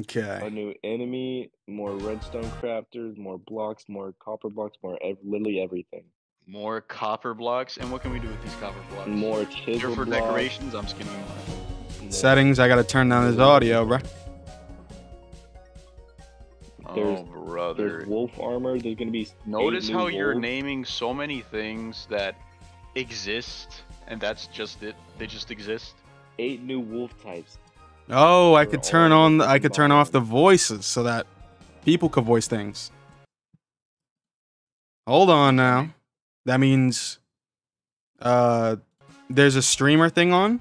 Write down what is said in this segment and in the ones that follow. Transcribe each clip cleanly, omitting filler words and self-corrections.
Okay. A new enemy, more redstone crafters, more blocks, more copper blocks, more literally everything. More copper blocks, and what can we do with these copper blocks? More Here chisel for blocks. decorations, I'm skinning mine. Settings, I gotta turn down his audio, bro. Oh, brother. There's wolf armor. There's gonna be. Notice how you're wolves. naming so many things that exist, and that's just it. They just exist. 8 new wolf types. Oh, I For could turn all on. the I could turn off the biomes. voices so that people could voice things. Hold on now. That means, there's a streamer thing on,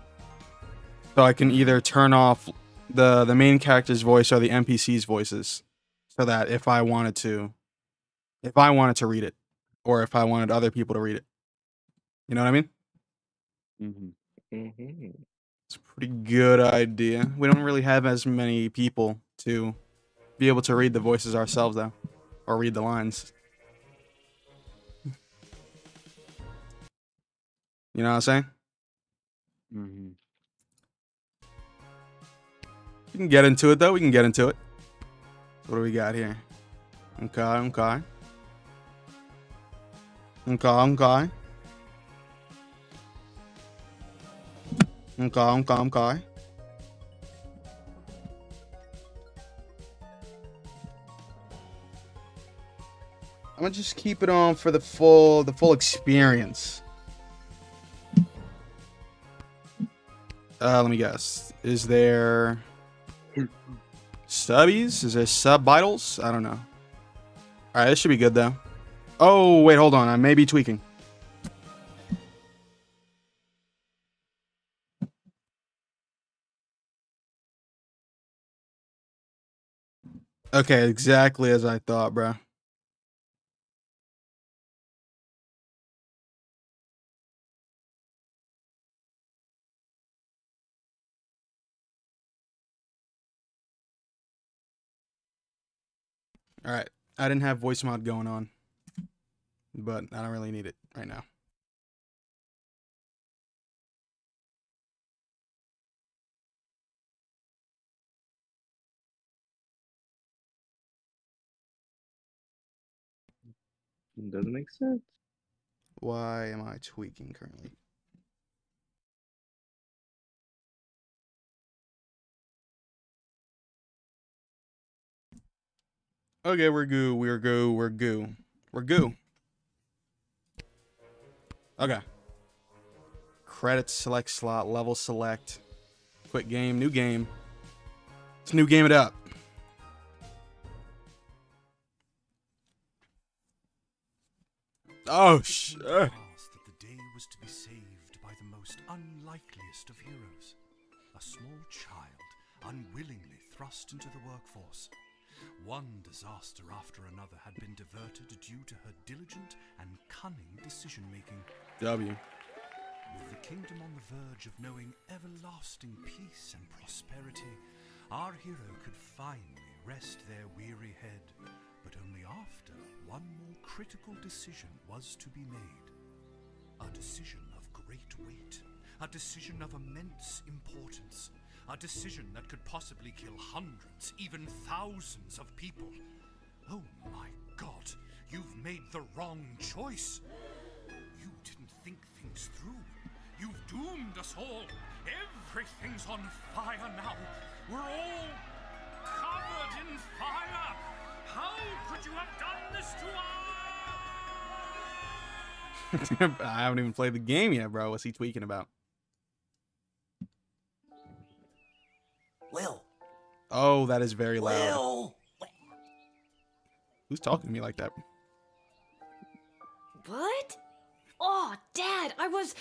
so I can either turn off the main character's voice or the NPC's voices, so that if I wanted to read it, or if I wanted other people to read it, you know what I mean? It's a pretty good idea. We don't really have as many people to be able to read the voices ourselves, though, or read the lines. You know what I'm saying? We can get into it, though. We can get into it. What do we got here? Okay. Okay. I'm gonna just keep it on for the full experience. Let me guess. Is there subbies? Is there subtitles? I don't know. Alright, this should be good though. Oh, wait, hold on. I may be tweaking. Okay, exactly as I thought, bro. Alright, I didn't have voice mod going on, but I don't really need it right now. Doesn't make sense. Why am I tweaking currently? Okay, we're goo. Okay. Credits, select slot, level select. Quit game, new game. Let's new game it up. Oh, shit. That the day was to be saved by the most unlikeliest of heroes. A small child, unwillingly thrust into the workforce. One disaster after another had been diverted due to her diligent and cunning decision-making. W. With the kingdom on the verge of knowing everlasting peace and prosperity, our hero could finally rest their weary head, but only after one more critical decision was to be made. A decision of great weight, a decision of immense importance, a decision that could possibly kill hundreds, even thousands of people. Oh my God, you've made the wrong choice. You didn't think things through. You've doomed us all. Everything's on fire now. We're all covered in fire. How could you have done this to us? I haven't even played the game yet, bro. What's he tweaking about? Lil. Oh, that is very loud. Lil. Who's talking to me like that? What? Oh, Dad, I must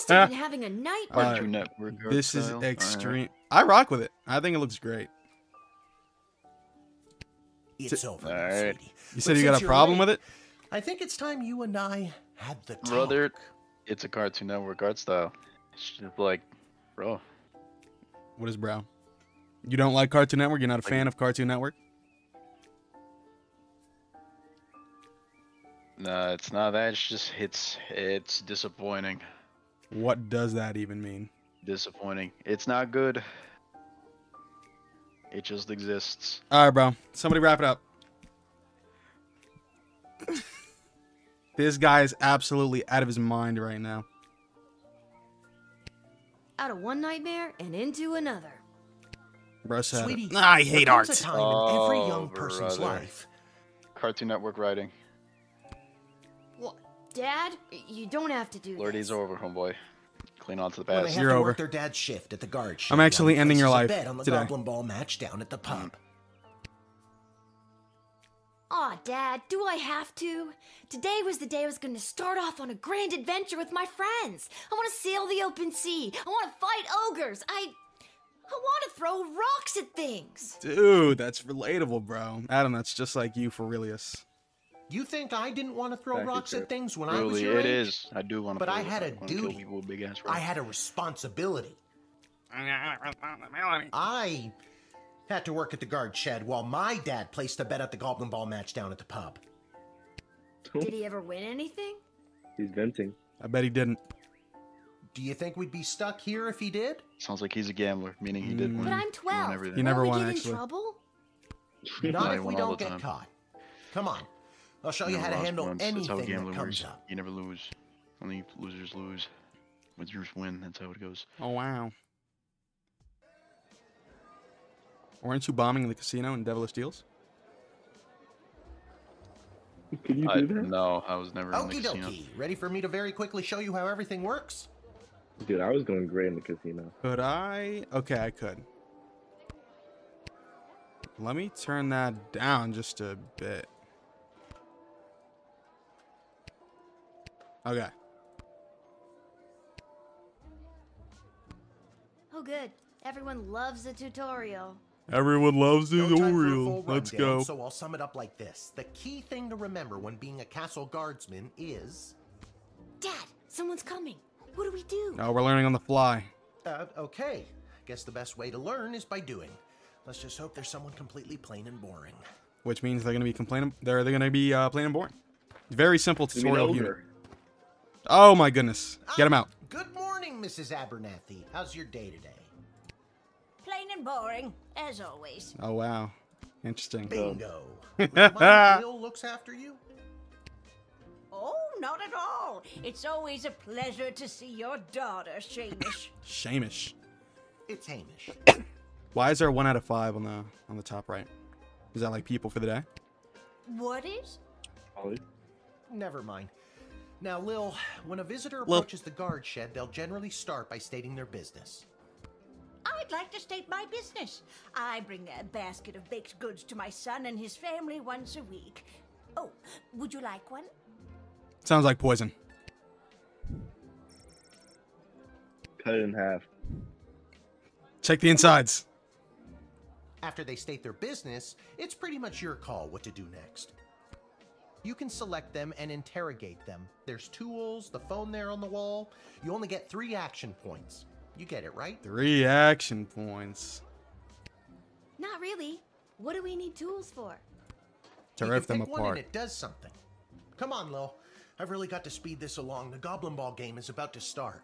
have been having a nightmare. This is extreme. I rock with it. I think it looks great. It's over, Alright. sweetie. You said you got a problem with it? I think it's time you and I had the talk. Brother, it's a Cartoon Network art style. It's just like, bro. What is bro? You don't like Cartoon Network? You're not a fan of Cartoon Network? Nah, it's not that. It's just it's disappointing. What does that even mean? Disappointing. It's not good. It just exists. All right, bro. Somebody wrap it up. This guy is absolutely out of his mind right now. Out of one nightmare and into another. Bro said, Sweetie, I hate there art. comes a time in every Oh, young person's brother. life. Cartoon Network writing. What, Dad? You don't have to do Lordy's this. over, homeboy. Clean on to the When they past. have You're to over. work their dad's shift at the guard shed I'm while actually he ending your places a life bet on the today. Goblin Ball match down at the pub. Aw, Dad, do I have to? Today was the day I was going to start off on a grand adventure with my friends. I want to sail the open sea. I want to fight ogres. I want to throw rocks at things. Dude, that's relatable, bro. Adam, that's just like you for Realius. You think I didn't want to throw Exactly rocks true. at things when I was Really, your it age? is. I do want to. But I had a kill duty. people with big ass I rocks. had a responsibility. I had to work at the guard shed while my dad placed a bet at the Goblin Ball match down at the pub. Did he ever win anything? He's venting. I bet he didn't. Do you think we'd be stuck here if he did? Sounds like he's a gambler, meaning he did win. But I'm He won 12. everything. You never Won't won, we get actually. in trouble? Not I if we won all don't the get time. caught. Come on. I'll show you Never how to lost handle once. That's how anything that gambling comes works. up. You never lose. Only losers lose. Winners win. That's how it goes. Oh, wow. Weren't you bombing the casino in Devilish Deals? Can you do that? No, I was never in the Okie casino. dokie. Ready for me to very quickly show you how everything works? Dude, I was going great in the casino. Could I? Okay, I could. Let me turn that down just a bit. Okay. Oh, good. Everyone loves a tutorial. Everyone loves No time for a full tutorial. Let's rundown, go. So I'll sum it up like this. The key thing to remember when being a castle guardsman is... Dad, someone's coming. What do we do? No, we're learning on the fly. Okay. Guess the best way to learn is by doing. Let's just hope there's someone completely plain and boring. Which means they're gonna be complaining. They're gonna be plain and boring. Very simple You mean tutorial ogre? unit. Oh my goodness! Get him out. Good morning, Mrs. Abernathy. How's your day today? Plain and boring, as always. Oh wow, interesting. Bingo. Would you mind if Lil looks after you? Oh, not at all. It's always a pleasure to see your daughter, Shamish. Shamish. It's Hamish. Why is there a 1 out of 5 on the top right? Is that like people for the day? What is? Ollie? Never mind. Now, Lil, when a visitor Lil. approaches the guard shed, they'll generally start by stating their business. I'd like to state my business. I bring a basket of baked goods to my son and his family once a week. Oh, would you like one? Sounds like poison. Cut it in half. Check the insides. After they state their business, it's pretty much your call what to do next. You can select them and interrogate them. There's tools, the phone there on the wall. You only get 3 action points. You get it, right? 3 action points. Not really. What do we need tools for? To You rip can them pick one and apart. it does something. Come on, Lil. I've really got to speed this along. The Goblin Ball game is about to start.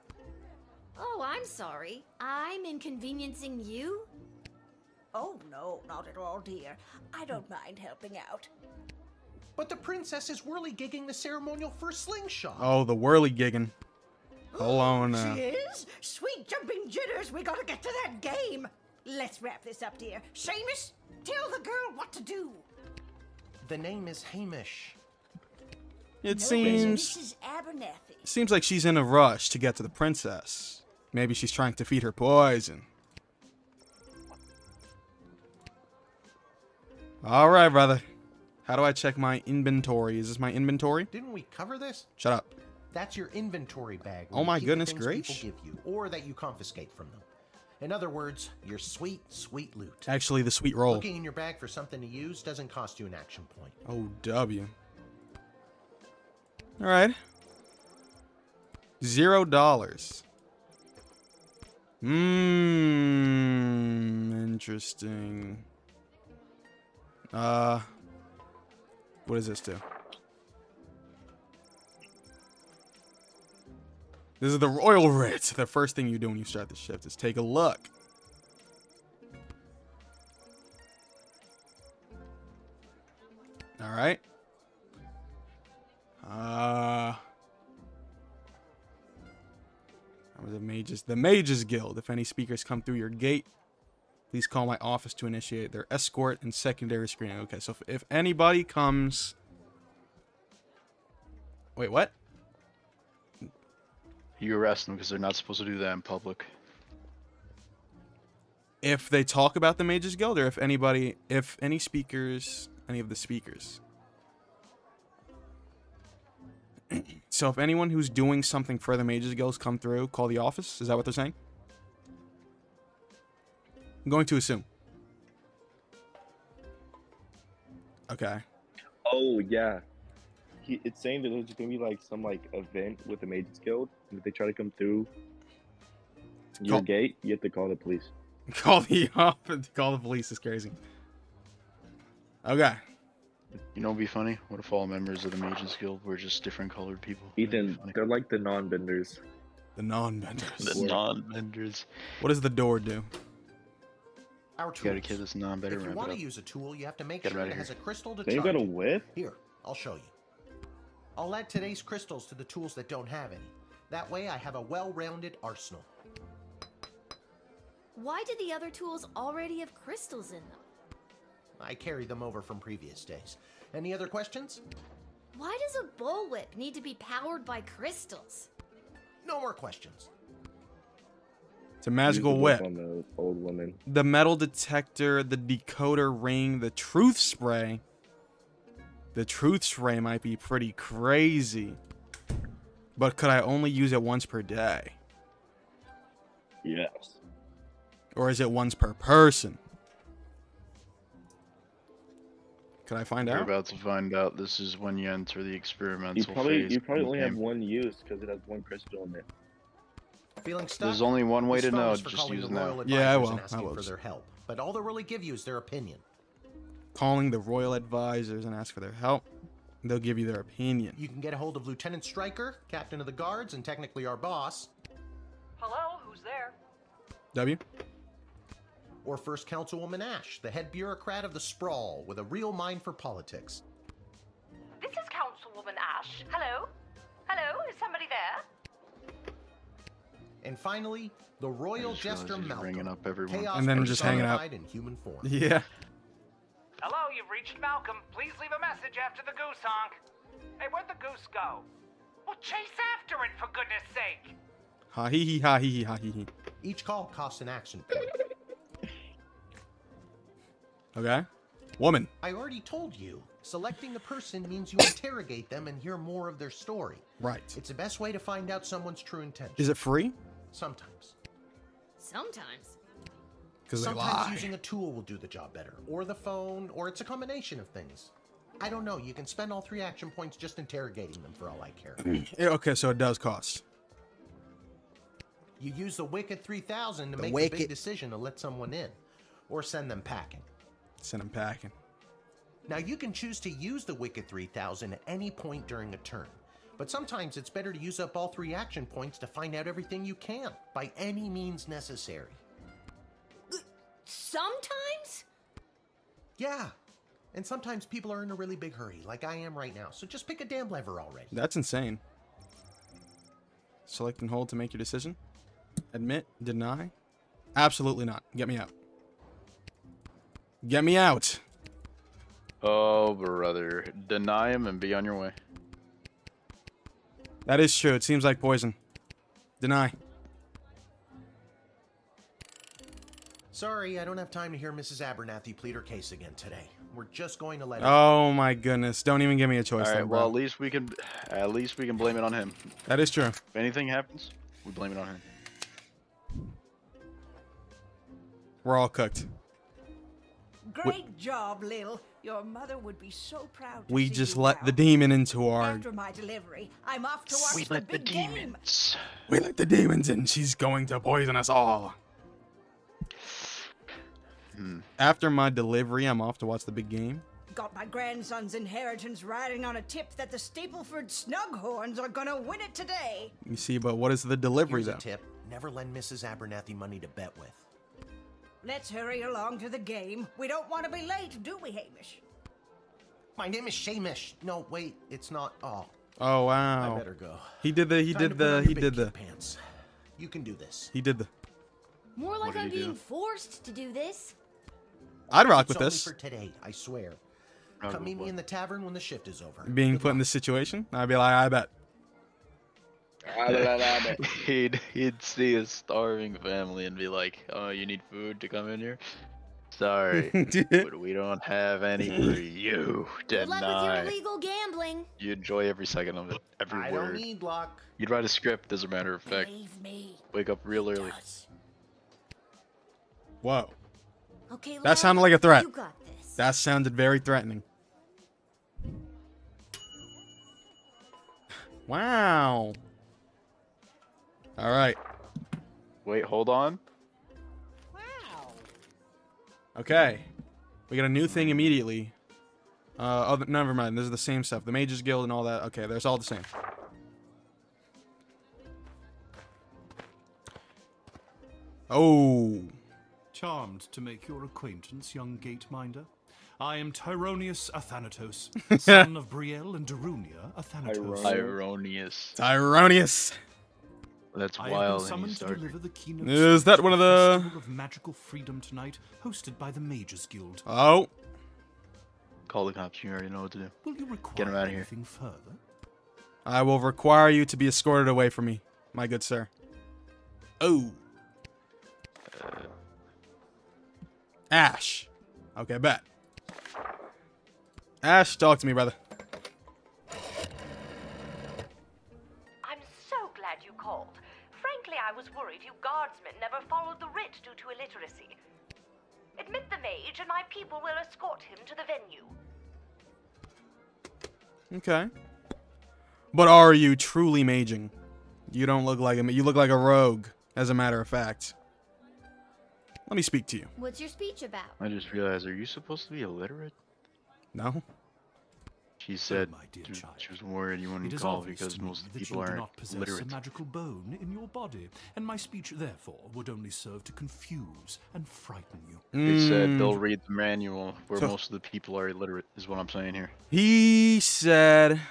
Oh, I'm sorry. I'm inconveniencing you? Oh, no, not at all, dear. I don't mind helping out. But the princess is whirly-gigging the ceremonial first slingshot. Oh, the whirly gigging. Hold on now. She is? Sweet jumping jitters, we gotta get to that game. Let's wrap this up, dear. Seamus, tell the girl what to do. The name is Hamish. It No, seems Mrs. Abernathy. seems like she's in a rush to get to the princess. Maybe she's trying to feed her poison. All right, brother. How do I check my inventory? Is this my inventory? Didn't we cover this? Shut up. That's your inventory bag. where Oh you my keep goodness things gracious. people give you, or that you confiscate from them. In other words, your sweet, sweet loot. Actually, the sweet roll. Looking in your bag for something to use doesn't cost you an action point. Oh, W. All right. $0. Interesting. What does this do? This is the royal writ. The first thing you do when you start the shift is take a look. All right. The Mages Guild. If any speakers come through your gate, please call my office to initiate their escort and secondary screening. Okay, so if anybody comes... Wait, what? You arrest them because they're not supposed to do that in public. If they talk about the Mages Guild, or if any speakers, any of the speakers. So if anyone who's doing something for the Mages Guilds come through, call the office. Is that what they're saying? I'm going to assume. Okay. Oh yeah. It's saying that there's gonna be like some like event with the Mages Guild, and if they try to come through your gate, you have to call the police. Call the office. Call the police is crazy. Okay. You know what'd be funny? What if all members of the Mages Guild were just different colored people? Ethan, they're like the non-benders. The non-benders. The non-benders. What does the door do? Our You gotta tools. kill this non-bender. If you ramp want it to up. use a tool, you have to make Get 'em sure outta it has here. a crystal to Then you charge. got a whip? Here, I'll show you. I'll add today's crystals to the tools that don't have any. That way I have a well-rounded arsenal. Why did the other tools already have crystals in them? I carry them over from previous days. Any other questions? Why does a bullwhip need to be powered by crystals? No more questions. It's a magical Use the whip. On the old woman. The metal detector, the decoder ring, the truth spray. The truth spray might be pretty crazy. But could I only use it once per day? Yes. Or is it once per person? Could I find You're out? about to find out. This is when you enter the experimental You probably phase. only have game. one use because it has one crystal in it. Feeling stuck? There's only one way This to know. phone is for Just calling use the it royal now. Yeah, I advisors will. and I asking will. for their help. But all they'll really give you is their opinion. Calling the royal advisors and ask for their help. They'll give you their opinion. You can get a hold of Lieutenant Stryker, Captain of the Guards, and technically our boss, Hello, who's there? W? or First Councilwoman Ash, the head bureaucrat of the Sprawl, with a real mind for politics. This is Councilwoman Ash. Hello? Hello, is somebody there? And finally, the royal just realized jester he's Malcolm, ringing up everyone. chaos And then just hanging out. personified in human form. Yeah. Hello, you've reached Malcolm. Please leave a message after the goose honk. Hey, where'd the goose go? Well, chase after it, for goodness sake. Ha hee hee ha hee hee ha hee hee. Each call costs an action point. Okay. Woman. I already told you, selecting the person means you interrogate them and hear more of their story. Right. It's the best way to find out someone's true intention. Is it free? Sometimes. Sometimes. Because they Sometimes lie. using a tool will do the job better, or the phone, or it's a combination of things. I don't know, you can spend all 3 action points just interrogating them for all I care. Yeah, okay, so it does cost. You use the Wicked 3000 to The make the Wicked. big decision to let someone in, or send them packing. Send them packing. Now you can choose to use the Wicked 3000 at any point during a turn, but sometimes it's better to use up all 3 action points to find out everything you can, by any means necessary. Sometimes? Yeah, and sometimes people are in a really big hurry, like I am right now, so just pick a damn lever already. That's insane. Select and hold to make your decision. Admit, deny. Absolutely not. Get me out. Get me out. Oh, brother. Deny him and be on your way. That is true. It seems like poison. Deny. Sorry, I don't have time to hear Mrs. Abernathy plead her case again today. We're just going to let it. Oh my goodness. Don't even give me a choice. All right. then, Well, bro. at least we can blame it on him. That is true. If anything happens, we blame it on him. We're all cooked. Great job, Lil. Your mother would be so proud to We see just you let now. the demon into our... After my delivery, I'm off to watch We the let the big game. demons. We let the demons in. She's going to poison us all. After my delivery, I'm off to watch the big game. Got my grandson's inheritance riding on a tip that the Stapleford Snughorns are gonna win it today. You see, but what is the delivery, Here's a though? tip. Never lend Mrs. Abernathy money to bet with. Let's hurry along to the game. We don't want to be late, do we, Hamish? My name is Shamish. No, wait, it's not. Oh, Oh wow. I better go. He did the. He Time to did put on the. your He did the. big pants. You can do this. He did the. More like did I'm he do? being forced to do this. I'd rock It's with only this. for today, I swear. Rock Come with meet me what? in the tavern when the shift is over. Being Good put in luck. this situation, I'd be like, I bet. He'd see a starving family and be like, "Oh, you need food to come in here? Sorry, but we don't have any for you. Good luck with your Deny." illegal gambling. You enjoy every second of it, every I don't word. need luck. You'd write a script, as a matter of fact. Believe me. Wake up real early. Does. Whoa. Okay, That sounded like a threat. You got this. That sounded very threatening. Wow. All right. Wait, hold on. Okay. We got a new thing immediately. Oh, never mind. This is the same stuff. The Mages Guild and all that. Okay, there's all the same. Oh. Charmed to make your acquaintance, young gateminder. I am Tyronius Athanatos, son of Brielle and Darunia Athanatos. Ironious. Tyronius. That's I have been wild. And you summoned to start. deliver the keynote Is that speech one of at the- Festival of Magical Freedom tonight, hosted by the Mages Guild. Oh. Call the cops. You already know what to do. Will you require Get him outta here. anything further? I will require you to be escorted away from me, my good sir. Oh. Ash. Okay, bet. Ash, talk to me, brother. I'm so glad you called. Frankly, I was worried you guardsmen never followed the writ due to illiteracy. Admit the mage, and my people will escort him to the venue. Okay. But are you truly maging? You don't look like a. You look like a rogue, as a matter of fact. Let me speak to you. What's your speech about? I just realized, are you supposed to be illiterate? No? She said my dear child, she was worried you It wouldn't is call obvious because to me most that people you do aren't not possess literate. a magical bone in your body, and my speech, therefore, would only serve to confuse and frighten you. They said they'll Mm, read the manual where So- most of the people are illiterate, is what I'm saying here. He said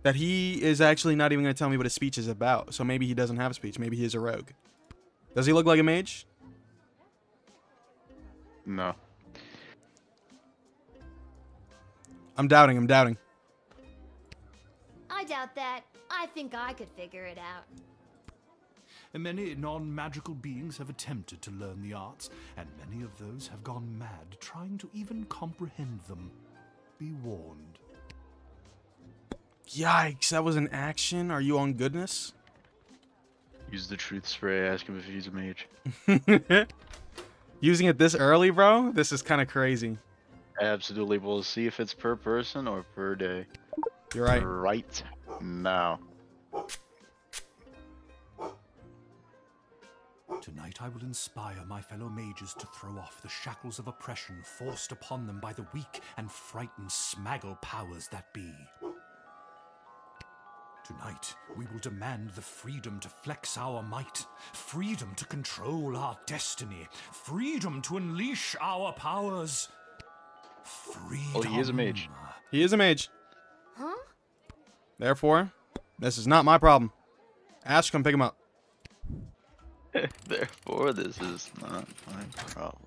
that he is actually not even going to tell me what his speech is about. So maybe he doesn't have a speech. Maybe he is a rogue. Does he look like a mage? No. I'm doubting. I'm doubting. I doubt that. I think I could figure it out. And many non-magical beings have attempted to learn the arts, and many of those have gone mad trying to even comprehend them. Be warned. Yikes, that was an action? Are you on goodness? Use the truth spray, ask him if he's a mage. Using it this early, bro? This is kind of crazy. Absolutely. We'll see if it's per person or per day. You're right. Right now. Tonight I will inspire my fellow mages to throw off the shackles of oppression forced upon them by the weak and frightened smaggle powers that be. Tonight, we will demand the freedom to flex our might, freedom to control our destiny, freedom to unleash our powers. Freedom. Oh, he is a mage. He is a mage. Huh? Therefore, this is not my problem. Ash, come pick him up. Therefore, this is not my problem.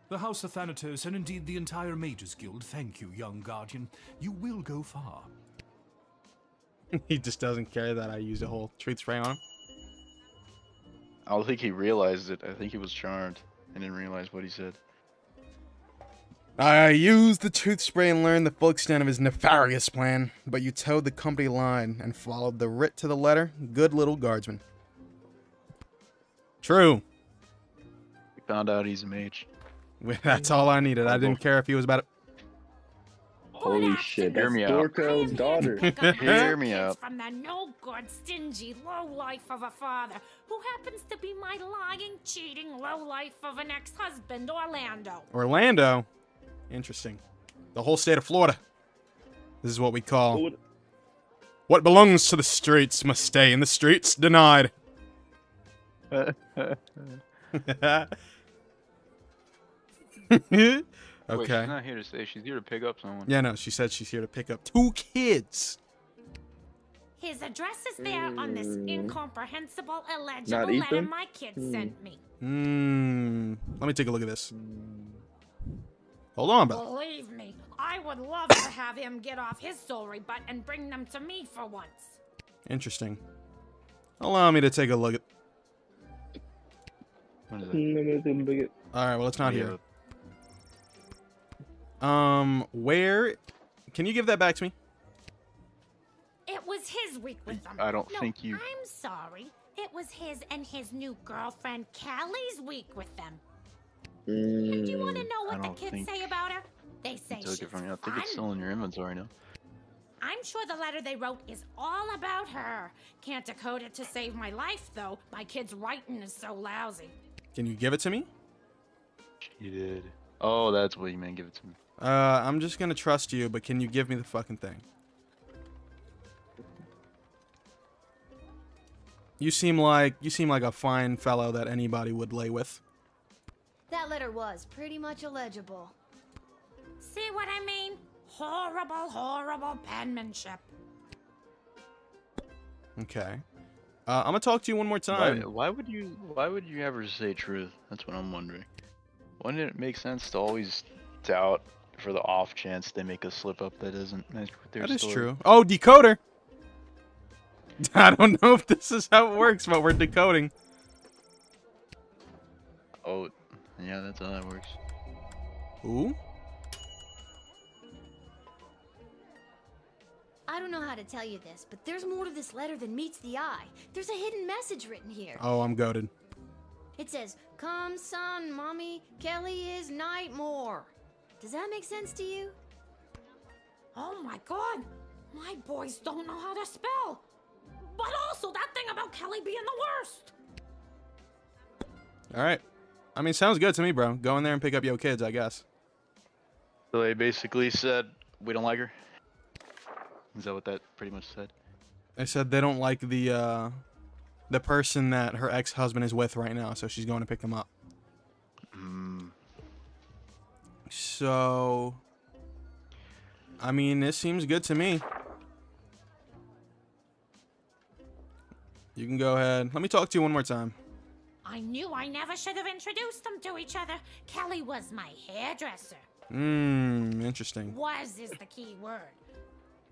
The House of Thanatos, and indeed the entire Mages Guild, thank you, young guardian. You will go far. He just doesn't care that I used a whole truth spray on him. I don't think he realized it. I think he was charmed and didn't realize what he said. I used the truth spray and learned the full extent of his nefarious plan, but you towed the company line and followed the writ to the letter. Good little guardsman. True. We found out he's a mage. That's all I needed. I didn't care if he was about it. Holy shit, Hear that's me out. Dorko's daughter. Hear me out. From the no-good, stingy lowlife of a father, who happens to be my lying, cheating lowlife of an ex-husband, Orlando. Orlando? Interesting. The whole state of Florida. This is what we call... What belongs to the streets must stay in the streets, denied. Wait, Okay. she's not here to stay. She's here to pick up someone. Yeah, no, she said she's here to pick up 2 kids. His address is there on this incomprehensible, Not illegible letter Ethan? my kid sent me. Let me take a look at this. Hold on, Bella. Believe me, I would love to have him get off his sorry butt and bring them to me for once. Interesting. Allow me to take a look at. What is it? All right, well, it's not Yeah. here. Where? Can you give that back to me? It was his week with them. I don't No, think you- I'm sorry. It was his and his new girlfriend Callie's week with them. Do you want to know I what the don't kids think say about her? They say Took she's it from you. I think fun. it's still in your inventory now. I'm sure the letter they wrote is all about her. Can't decode it to save my life, though. My kid's writing is so lousy. Can you give it to me? She did. Oh, that's what you meant. Give it to me. I'm just gonna trust you, but can you give me the fucking thing? You seem like a fine fellow that anybody would lay with. That letter was pretty much illegible. See what I mean? Horrible, horrible penmanship. Okay. I'm gonna talk to you one more time. Why would you ever say truth? That's what I'm wondering. Wouldn't it make sense to always doubt for the off chance they make a slip up that isn't matched with their That is story? true. Oh, decoder. I don't know if this is how it works, but we're decoding. Oh, yeah, that's how that works. Ooh. I don't know how to tell you this, but there's more to this letter than meets the eye. There's a hidden message written here. Oh, I'm goated. It says, "Come, son, mommy, Kelly is Nightmare." Does that make sense to you? Oh my god! My boys don't know how to spell! But also that thing about Kelly being the worst! All right. I mean, sounds good to me, bro. Go in there and pick up your kids, I guess. So they basically said, we don't like her? Is that what that pretty much said? They said they don't like the person that her ex-husband is with right now, so she's going to pick them up. So, I mean, this seems good to me. You can go ahead. Let me talk to you one more time. I knew I never should have introduced them to each other. Kelly was my hairdresser. Interesting. Was is the key word.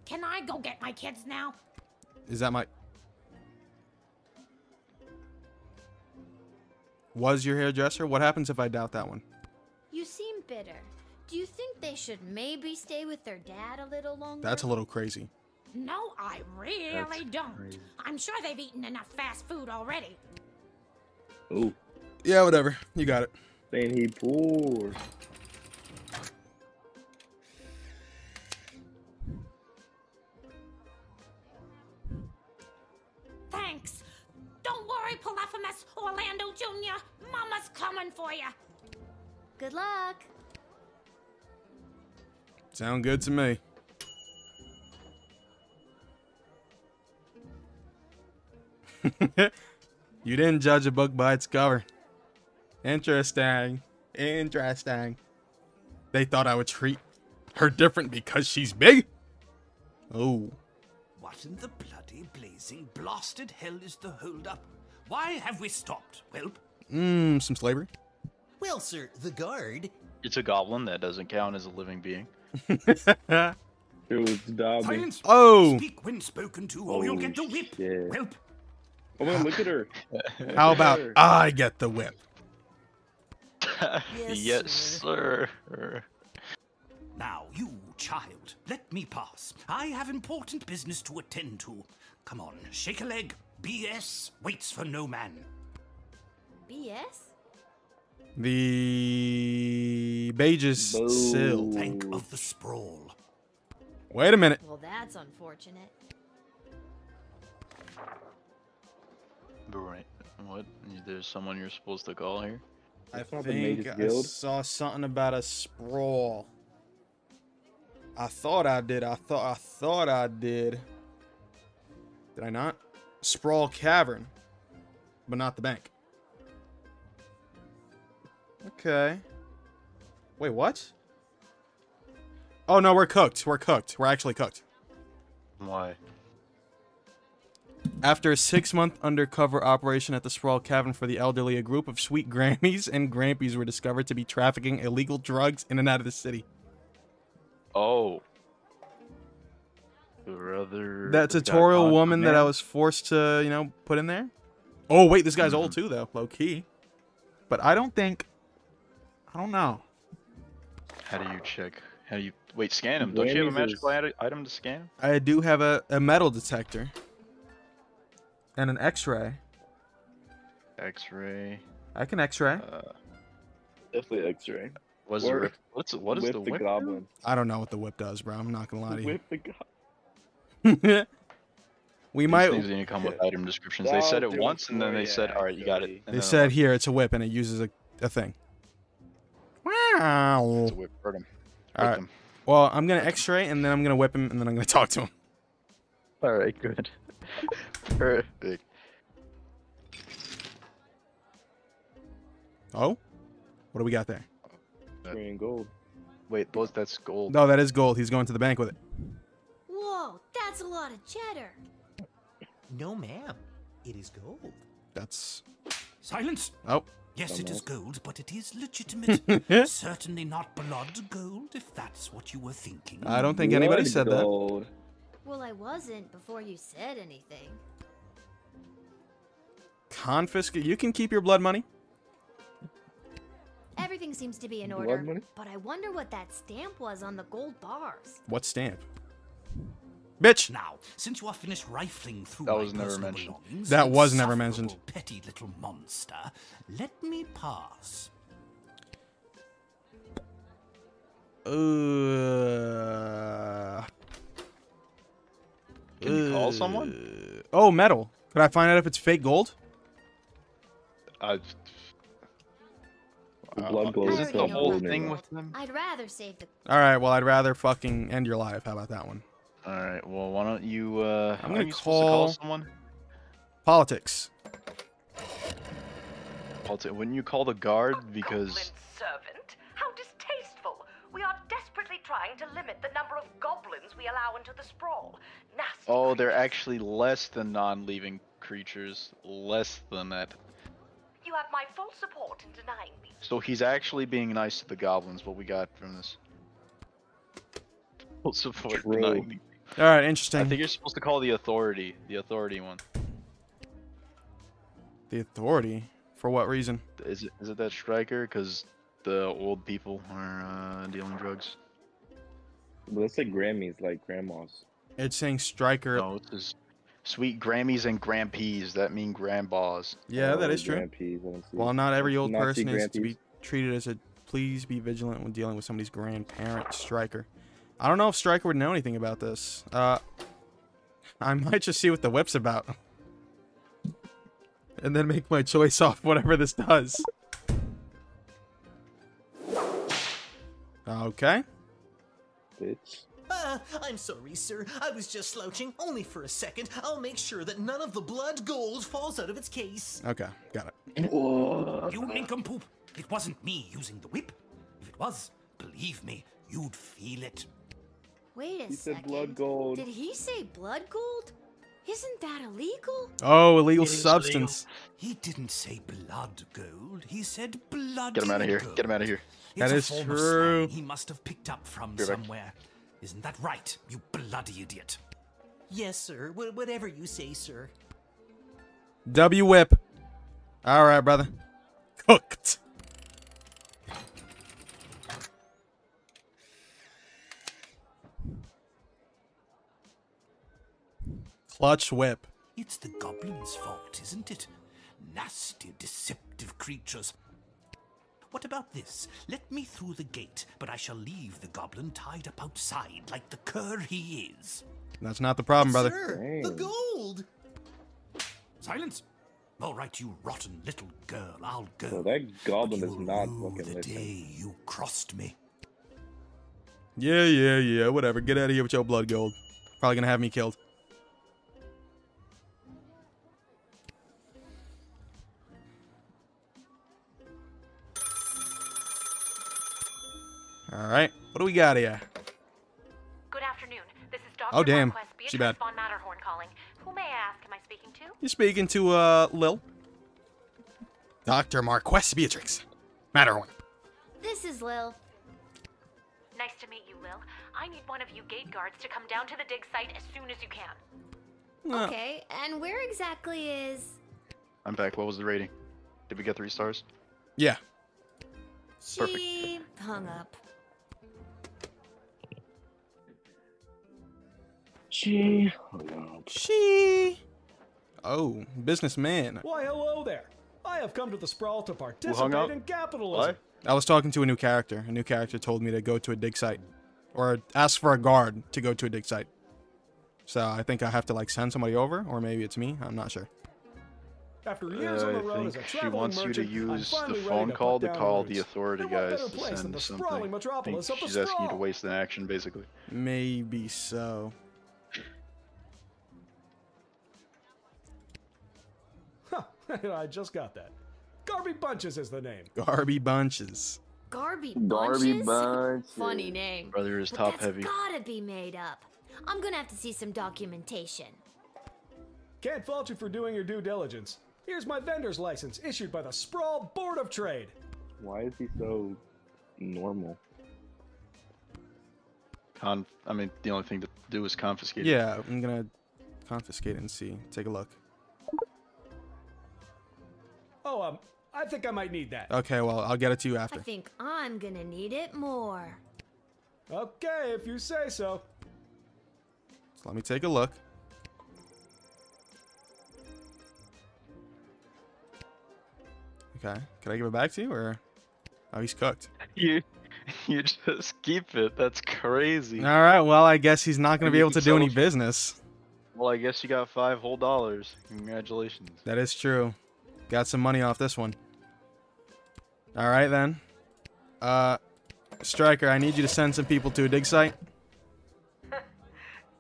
Can I go get my kids now? Is that my... Was your hairdresser? What happens if I doubt that one? You seem bitter. Do you think they should maybe stay with their dad a little longer? That's a little crazy. No, I really That's don't. crazy. I'm sure they've eaten enough fast food already. Ooh, Yeah, whatever. You got it. saying he poor. Thanks. Don't worry, Polyphemus Orlando Jr. Mama's coming for you. Good luck. Sound good to me. You didn't judge a book by its cover. Interesting. Interesting. They thought I would treat her different because she's big? Oh. What in the bloody blazing blasted hell is the hold-up? Why have we stopped, Whelp? Some slavery. Well, sir, the guard. It's a goblin. That doesn't count as a living being. It was Dobby. Silence! Oh. Speak when spoken to, or you'll get the whip, shit. Whelp. Oh man, look at her. How about I get the whip? Yes, sir. Now, you, child, let me pass. I have important business to attend to. Come on, shake a leg. BS waits for no man. BS? The Bage's Boo. sill. Think of the sprawl. Wait a minute. Well, that's unfortunate. Right. What? There's someone you're supposed to call here? That's not the Mage's Guild. saw something about a sprawl. I thought I did. I thought I did. Did I not? Sprawl Cavern, but not the bank. Okay. Wait, what? Oh, no, we're cooked. We're cooked. We're actually cooked. Why? After a 6-month undercover operation at the Sprawl Cabin for the Elderly, a group of sweet Grammies and Grampies were discovered to be trafficking illegal drugs in and out of the city. Oh. Brother. That tutorial woman that I was forced to, you know, put in there. Oh, wait, this guy's old too, though. Low key. But I don't know. How do you check? How do you... Wait, scan him. Don't you have a magical item to scan? I do have a metal detector. And an X-ray. X-ray. I can X-ray. Definitely X-ray. What is the whip? Goblin. I don't know what the whip does, bro. I'm not gonna lie to you. Whip the goblin. We These might. things need to come with item descriptions. They said it once, and then they said, "All right, you got it." And They then said here it's a whip, and it uses a thing. Wow. it's a whip. Hurt him. All right. Well, I'm gonna X-ray, and then I'm gonna whip him, and then I'm gonna talk to him. All right, good. Perfect. Oh, what do we got there? Green and gold. Wait, that's gold. No, that is gold. He's going to the bank with it. Whoa, that's a lot of cheddar. No, ma'am. It is gold. That's. Silence! Oh. Yes, it is gold, but it is legitimate. Certainly not blood gold, if that's what you were thinking. I don't think anybody said that. Well, I wasn't before you said anything. Confiscate. You can keep your blood money. Everything seems to be in Blood order, money? but I wonder what that stamp was on the gold bars. What stamp? Bitch. Now, since you are finished rifling through That my was never personal mentioned. belongings, That was you never mentioned. insufferable, petty little monster, let me pass. Can you call someone? Oh, metal. Could I find out if it's fake gold? Blood gold. I Is it already the know whole about thing gold. with them? I'd rather save the. All right. Well, I'd rather fucking end your life. How about that one? All right. Well, why don't you? I'm gonna supposed to call call someone. Politics. Wouldn't you call the guard A because? goblin servant? How distasteful! We are desperately trying to limit the number of goblins we allow into the sprawl. Nasty. Oh, they're creatures. actually less than non-leaving creatures. Less than that. You have my full support in denying me. So he's actually being nice to the goblins. What we got from this? Full support True. denying me. All right. Interesting. I think you're supposed to call the authority. The authority one. The authority. For what reason? Is it that striker? Because the old people are dealing drugs. But let's say Grammys, like grandmas. It's saying striker. No, it's just sweet Grammys and Grampees. That mean grandpas. Yeah, that Oh, is true. Grampees, I don't see. While not every old Nazi person is to Grampies. be treated as a, please be vigilant when dealing with somebody's grandparent, Striker. I don't know if Striker would know anything about this. I might just see what the whip's about. And then make my choice off whatever this does. Okay. Bitch. I'm sorry, sir. I was just slouching, only for a second. I'll make sure that none of the blood gold falls out of its case. Okay, got it. You nincompoop! It wasn't me using the whip. If it was, believe me, you'd feel it. Wait a He said second. blood gold. Did he say blood gold? Isn't that illegal? Oh, illegal It is substance. He didn't say blood gold. He said blood. Get him out of here. gold. Get him out of here. It's That a is form of true. slang he must have picked up from Be right back. somewhere. Isn't that right, you bloody idiot? Yes, sir. Whatever you say, sir. W whip. All right, brother. Cooked. Clutch whip. It's the goblin's fault, isn't it? Nasty, deceptive creatures. What about this? Let me through the gate, but I shall leave the goblin tied up outside like the cur he is. That's not the problem, brother. Sir, the gold! Silence! All right, you rotten little girl, I'll go. So that goblin But is you'll not rue fucking the listening. day you crossed me. Yeah, whatever. Get out of here with your blood gold. Probably gonna have me killed. All right. What do we got here? Good afternoon. This is Dr. Oh, damn. Marquess She Beatrice bad. von Matterhorn calling. Who may I ask am I speaking to? You're speaking to, Lil. Dr. Marquess Beatrix. Matterhorn. This is Lil. Nice to meet you, Lil. I need one of you gate guards to come down to the dig site as soon as you can. Okay, and where exactly is... I'm back. What was the rating? Did we get 3 stars? Yeah. She hung up. She. Oh, businessman. Why, hello there. I have come to the Sprawl to hung participate up? in capitalism. I was talking to a new character. A new character told me to go to a dig site. Or ask for a guard to go to a dig site. So I think I have to, like, send somebody over. Or maybe it's me. I'm not sure. After years on the road I as a think she traveling wants you to merchant, I'm use the finally ready phone call put to down call roots. the authority And what guys better to place than send the something. sprawling I metropolis think of the she's asking you to Sprawl? waste an action, basically. Maybe so. Huh, I just got that. Garby Bunches is the name. Garby Bunches. Garby Garby Bunches? Bunches. Funny name. Brother is But top that's heavy. gotta be made up. I'm gonna have to see some documentation. Can't fault you for doing your due diligence. Here's my vendor's license, issued by the Sprawl Board of Trade. Why is he so normal? I mean, the only thing to do is confiscate. Yeah, I'm gonna confiscate and see. Take a look. Oh, I think I might need that. Okay, well, I'll get it to you I after. think I'm gonna need it more. Okay, if you say so. So let me take a look. Okay, can I give it back to you, or... Oh, he's cooked. You just keep it. That's crazy. All right, well, I guess he's not going to be You able to can do sell any it. business. Well, I guess you got $5 whole. Congratulations. That is true. Got some money off this one. All right, then. Striker, I need you to send some people to a dig site.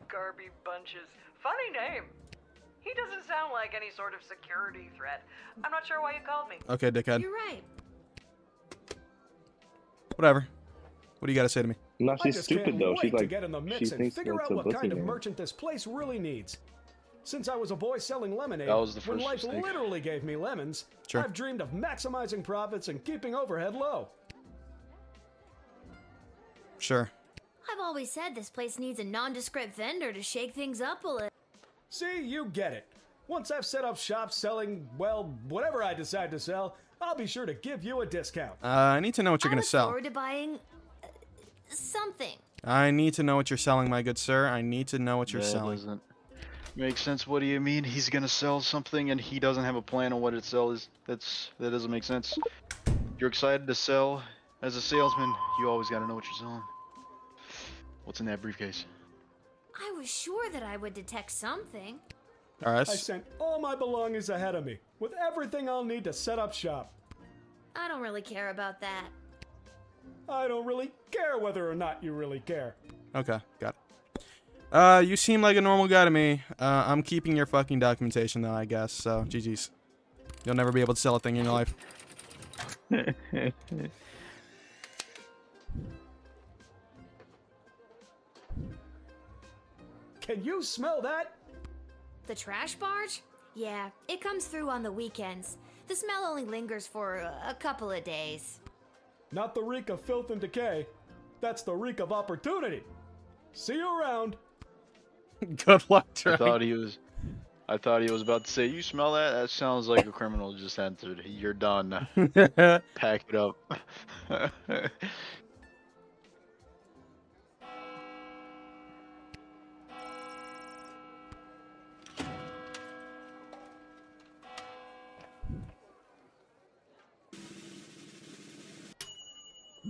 Garby Bunches. Funny name. He doesn't sound like any sort of security threat. I'm not sure why you called me. Okay, dickhead. You're right. Whatever. What do you got to say to me? No, I she's just stupid can't though. wait She's to like, get in the she mix and thinks figure that's out a what pussy kind of game. merchant this place really needs. Since I was a boy selling lemonade, That was the when first life mistake. literally gave me lemons, Sure. I've dreamed of maximizing profits and keeping overhead low. Sure. I've always said this place needs a nondescript vendor to shake things up a little. See, you get it. Once I've set up shop selling, well, whatever I decide to sell, I'll be sure to give you a discount. I need to know what you're I going look to sell. forward to buying something. I need to know what you're selling, my good sir. I need to know what you're That selling. doesn't make sense. What do you mean he's gonna sell something and he doesn't have a plan on what it sells? That doesn't make sense. You're excited to sell. As a salesman, you always gotta know what you're selling. What's in that briefcase? I was sure that I would detect something. All right. I sent all my belongings ahead of me, with everything I'll need to set up shop. I don't really care about that. I don't really care whether or not you really care. Okay, got it. You seem like a normal guy to me. I'm keeping your fucking documentation, though, I guess. So, GG's. You'll never be able to sell a thing in your life. Can you smell that? The trash barge? Yeah, it comes through on the weekends. The smell only lingers for a couple of days. Not the reek of filth and decay. That's the reek of opportunity. See you around. Good luck, I Trey. thought he was about to say, "You smell that? That sounds like a criminal just entered. You're done. Pack it up."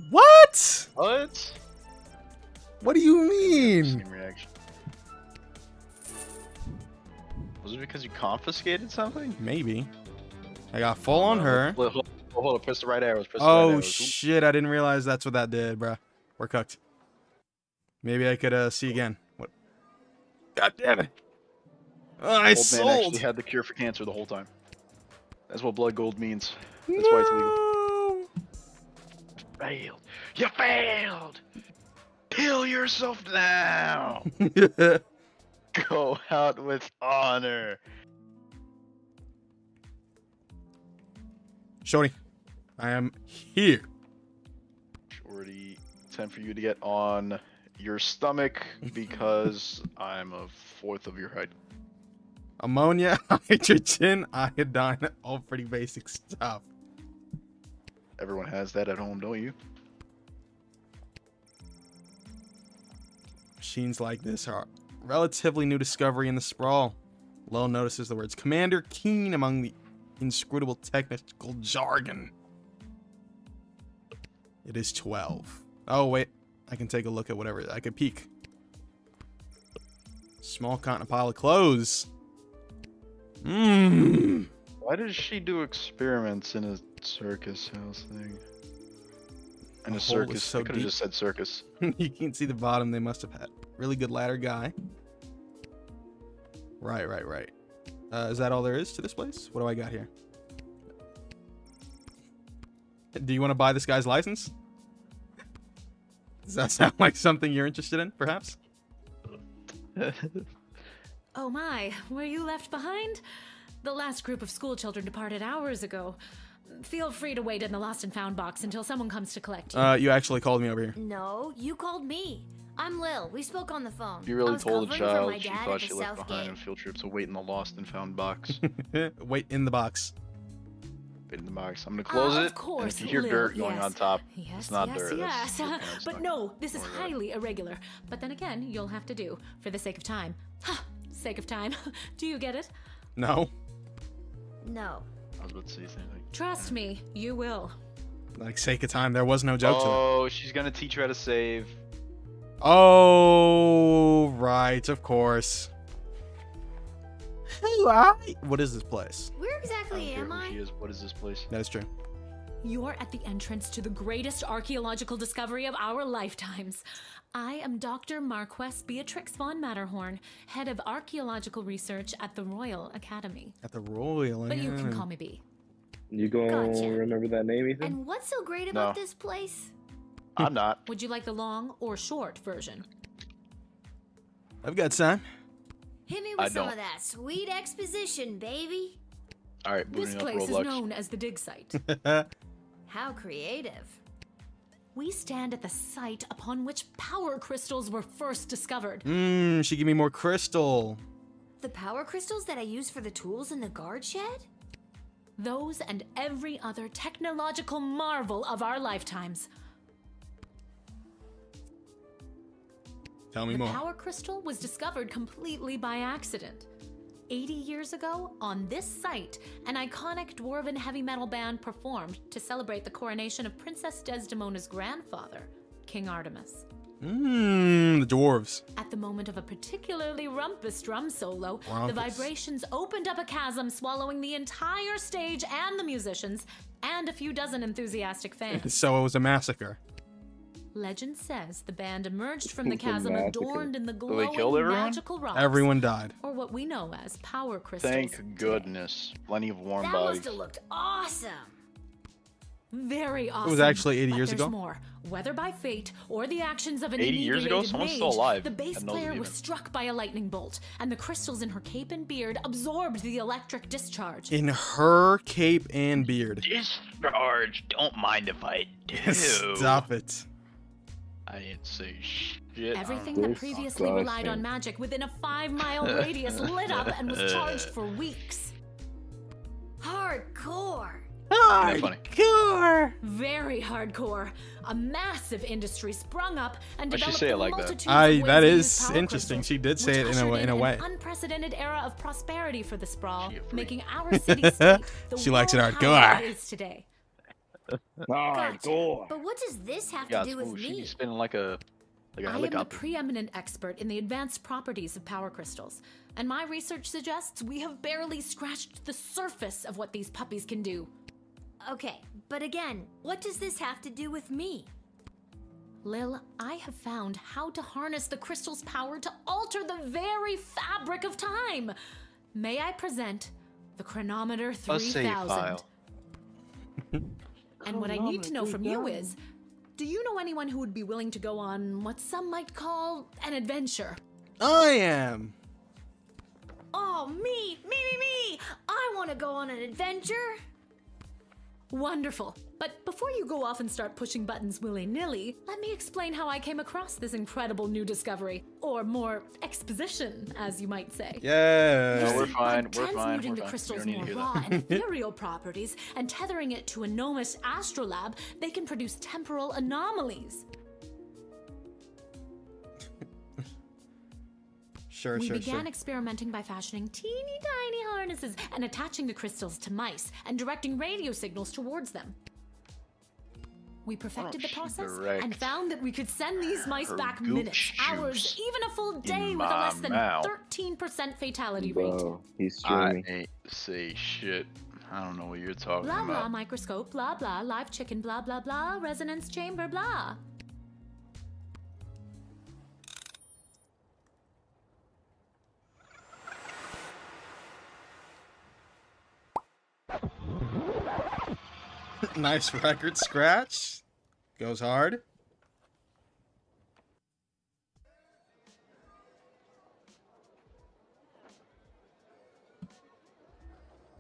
What? What? What do you mean? Same reaction. Was it because you confiscated something? Maybe. I got full on her. Hold on, press the right arrows. Press the right Oh, arrows. shit. I didn't realize that's what that did, bruh. We're cooked. Maybe I could see again. What? God damn it. Oh, I Old man sold. actually had the cure for cancer the whole time. That's what blood gold means. That's why it's legal. failed. You failed. Kill yourself now. Go out with honor. Shorty, I am here. Shorty, time for you to get on your stomach because I'm a fourth of your height. Ammonia, hydrogen, iodine, all pretty basic stuff. Everyone has that at home, don't you? Machines like this are relatively new discovery in the sprawl. Lil notices the words Commander Keen among the inscrutable technical jargon. It is 12. Oh, wait. I can take a look at whatever. I can peek. Small cotton pile of clothes. Why does she do experiments in a circus house thing? In a circus. So I could have just said circus. You can see the bottom. They must have had really good ladder guy. Right. Is that all there is to this place? What do I got here? Do you want to buy this guy's license? Does that sound like something you're interested in, perhaps? Oh my, were you left behind? The last group of school children departed hours ago. Feel free to wait in the lost and found box until someone comes to collect you. You actually called me over here. No, you called me. I'm Lil. We spoke on the phone. You really I was told a covering for my child she dad thought at she the left South behind Gate. on field trip to wait in the lost and found box. Wait in the box. Wait in the box. I'm gonna close it. Of course, and if you hear Lil, dirt going yes. on top, Yes, it's not yes, dirt. yes. That's your parents But talking. no, this is Don't worry about it. highly irregular. But then again, you'll have to do, for the sake of time. Ha! Sake of time. Do you get it? No. No. I was about to say something. Trust me, you will. Like, sake of time, there was no joke to it. Oh, she's gonna teach you how to save. Oh, right, of course. What is this place? Where I don't exactly care am who I? she is. What is this place? That is true. You're at the entrance to the greatest archaeological discovery of our lifetimes. I am Dr. Marquess Beatrix von Matterhorn, head of archaeological research at the Royal Academy. At the Royal. But you can call me B. You gonna Gotcha. remember that name, Ethan? And what's so great about No. this place? I'm not. Would you like the long or short version? I've got time. Hit me I with some don't. of that sweet exposition, baby. All right, This booting up place is Roblox. known as the dig site. How creative. We stand at the site upon which power crystals were first discovered. She give me more crystal. The power crystals that I use for the tools in the guard shed? Those and every other technological marvel of our lifetimes. Tell me The more. power crystal was discovered completely by accident. 80 years ago, on this site, an iconic dwarven heavy metal band performed to celebrate the coronation of Princess Desdemona's grandfather, King Artemis. The dwarves. At the moment of a particularly rumpus drum solo, the Rumpus. vibrations opened up a chasm, swallowing the entire stage and the musicians, and a few dozen enthusiastic fans. So it was a massacre. Legend says the band emerged from the It's a chasm massacre. adorned in the they killed glowing everyone? magical rocks. Everyone died. Or what we know as power crystals. Thank today. goodness. Plenty of warm That bodies. must have looked awesome. Very awesome. It was actually 80 But years there's ago. more. Whether by fate or the actions of an 80 years ago? inebriated Someone's mage, still alive the bass and knows player it was even. struck by a lightning bolt, and the crystals in her cape and beard absorbed the electric discharge. In her cape and beard. Discharge. Don't mind if I do. Stop it. I didn't say shit. Everything This that previously relied on disgusting. magic within a 5-mile radius lit up and was charged for weeks. Hardcore. Isn't that funny? Very hardcore. A massive industry sprung up and Why'd she developed say it a like that? multitude of ways That to is use power interesting. crystals, She did say which it in ushered a way. An unprecedented era of prosperity for the sprawl, She a freak. making our city-state the She likes it world hardcore. power it is today. Hardcore. But what does this have Yeah, to it's do cool. with She's me? spinning like a I am the helicopter. preeminent expert in the advanced properties of power crystals, and my research suggests we have barely scratched the surface of what these puppies can do. Okay, but again, what does this have to do with me? Lil, I have found how to harness the crystal's power to alter the very fabric of time. May I present the Chronometer A save 3000? file. And what I need to know from you is, do you know anyone who would be willing to go on what some might call an adventure? I am. Oh, me! I want to go on an adventure. Wonderful. But before you go off and start pushing buttons willy-nilly, let me explain how I came across this incredible new discovery. Or more, exposition, as you might say. Yeah. No, we're fine. By We're fine. transmuting We're the fine. crystal's We don't need more to hear raw and ethereal properties and tethering it to a gnomous astrolab, they can produce temporal anomalies. We began experimenting by fashioning teeny tiny harnesses and attaching the crystals to mice and directing radio signals towards them. We perfected the process and found that we could send these mice back minutes, hours, even a full day with a less than 13% fatality rate. Bro, he's streaming. I ain't say shit. I don't know what you're talking Blah about. blah microscope, blah blah live chicken, blah blah blah resonance chamber, blah. Nice record scratch. Goes hard.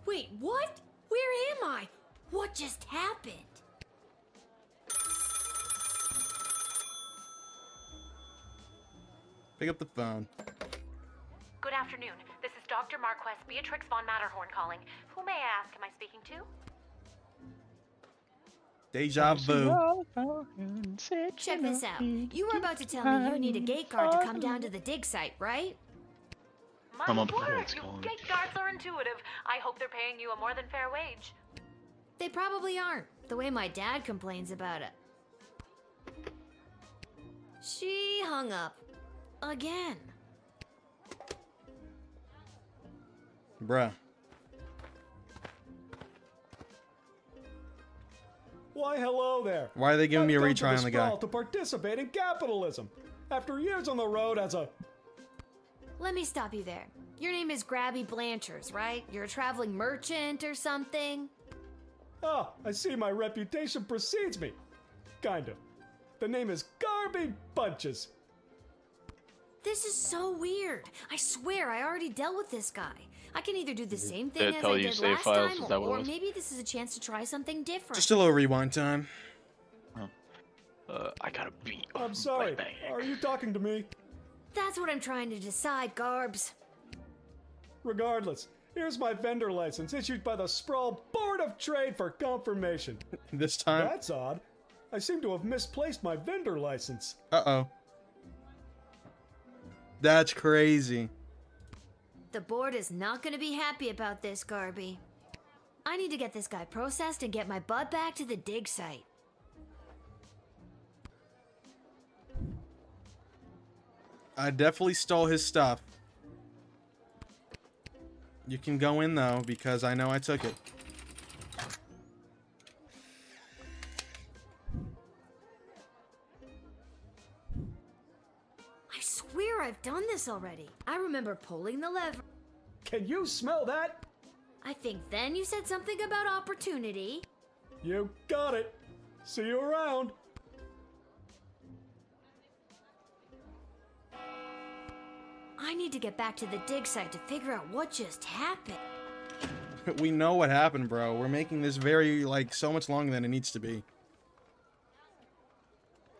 Wait, what? Where am I? What just happened? Pick up the phone. Good afternoon. This is Dr. Marquess Beatrix von Matterhorn calling. Who may I ask am I speaking to? Deja vu. Check this out. You were about to tell me you need a gate guard to come down to the dig site, right? My word, you gate guards are intuitive. I hope they're paying you a more than fair wage. They probably aren't, the way my dad complains about it. She hung up. Again. Bruh. Why, hello there. Why are they giving me a I've come retry to on the this guy? fall to participate in capitalism. After years on the road as a... Let me stop you there. Your name is Grabby Blanchers, right? You're a traveling merchant or something? Ah, I see my reputation precedes me. Kind of. The name is Garby Bunches. This is so weird. I swear I already dealt with this guy. I can either do the same thing Did it as tell I you did save last files? time, Is that what it or was? maybe this is a chance to try something different. Just a little rewind time. I got a beat. I'm sorry. Are you talking to me? That's what I'm trying to decide, Garbs. Regardless, here's my vendor license issued by the Sprawl Board of Trade for confirmation. This time? That's odd. I seem to have misplaced my vendor license. Uh-oh. That's crazy. The board is not going to be happy about this, Garby. I need to get this guy processed and get my butt back to the dig site. I definitely stole his stuff. You can go in, though, because I know I took it. I swear I've done this already. I remember pulling the lever. Can you smell that? I think then you said something about opportunity. You got it. See you around. I need to get back to the dig site to figure out what just happened. We know what happened, bro. We're making this very, so much longer than it needs to be.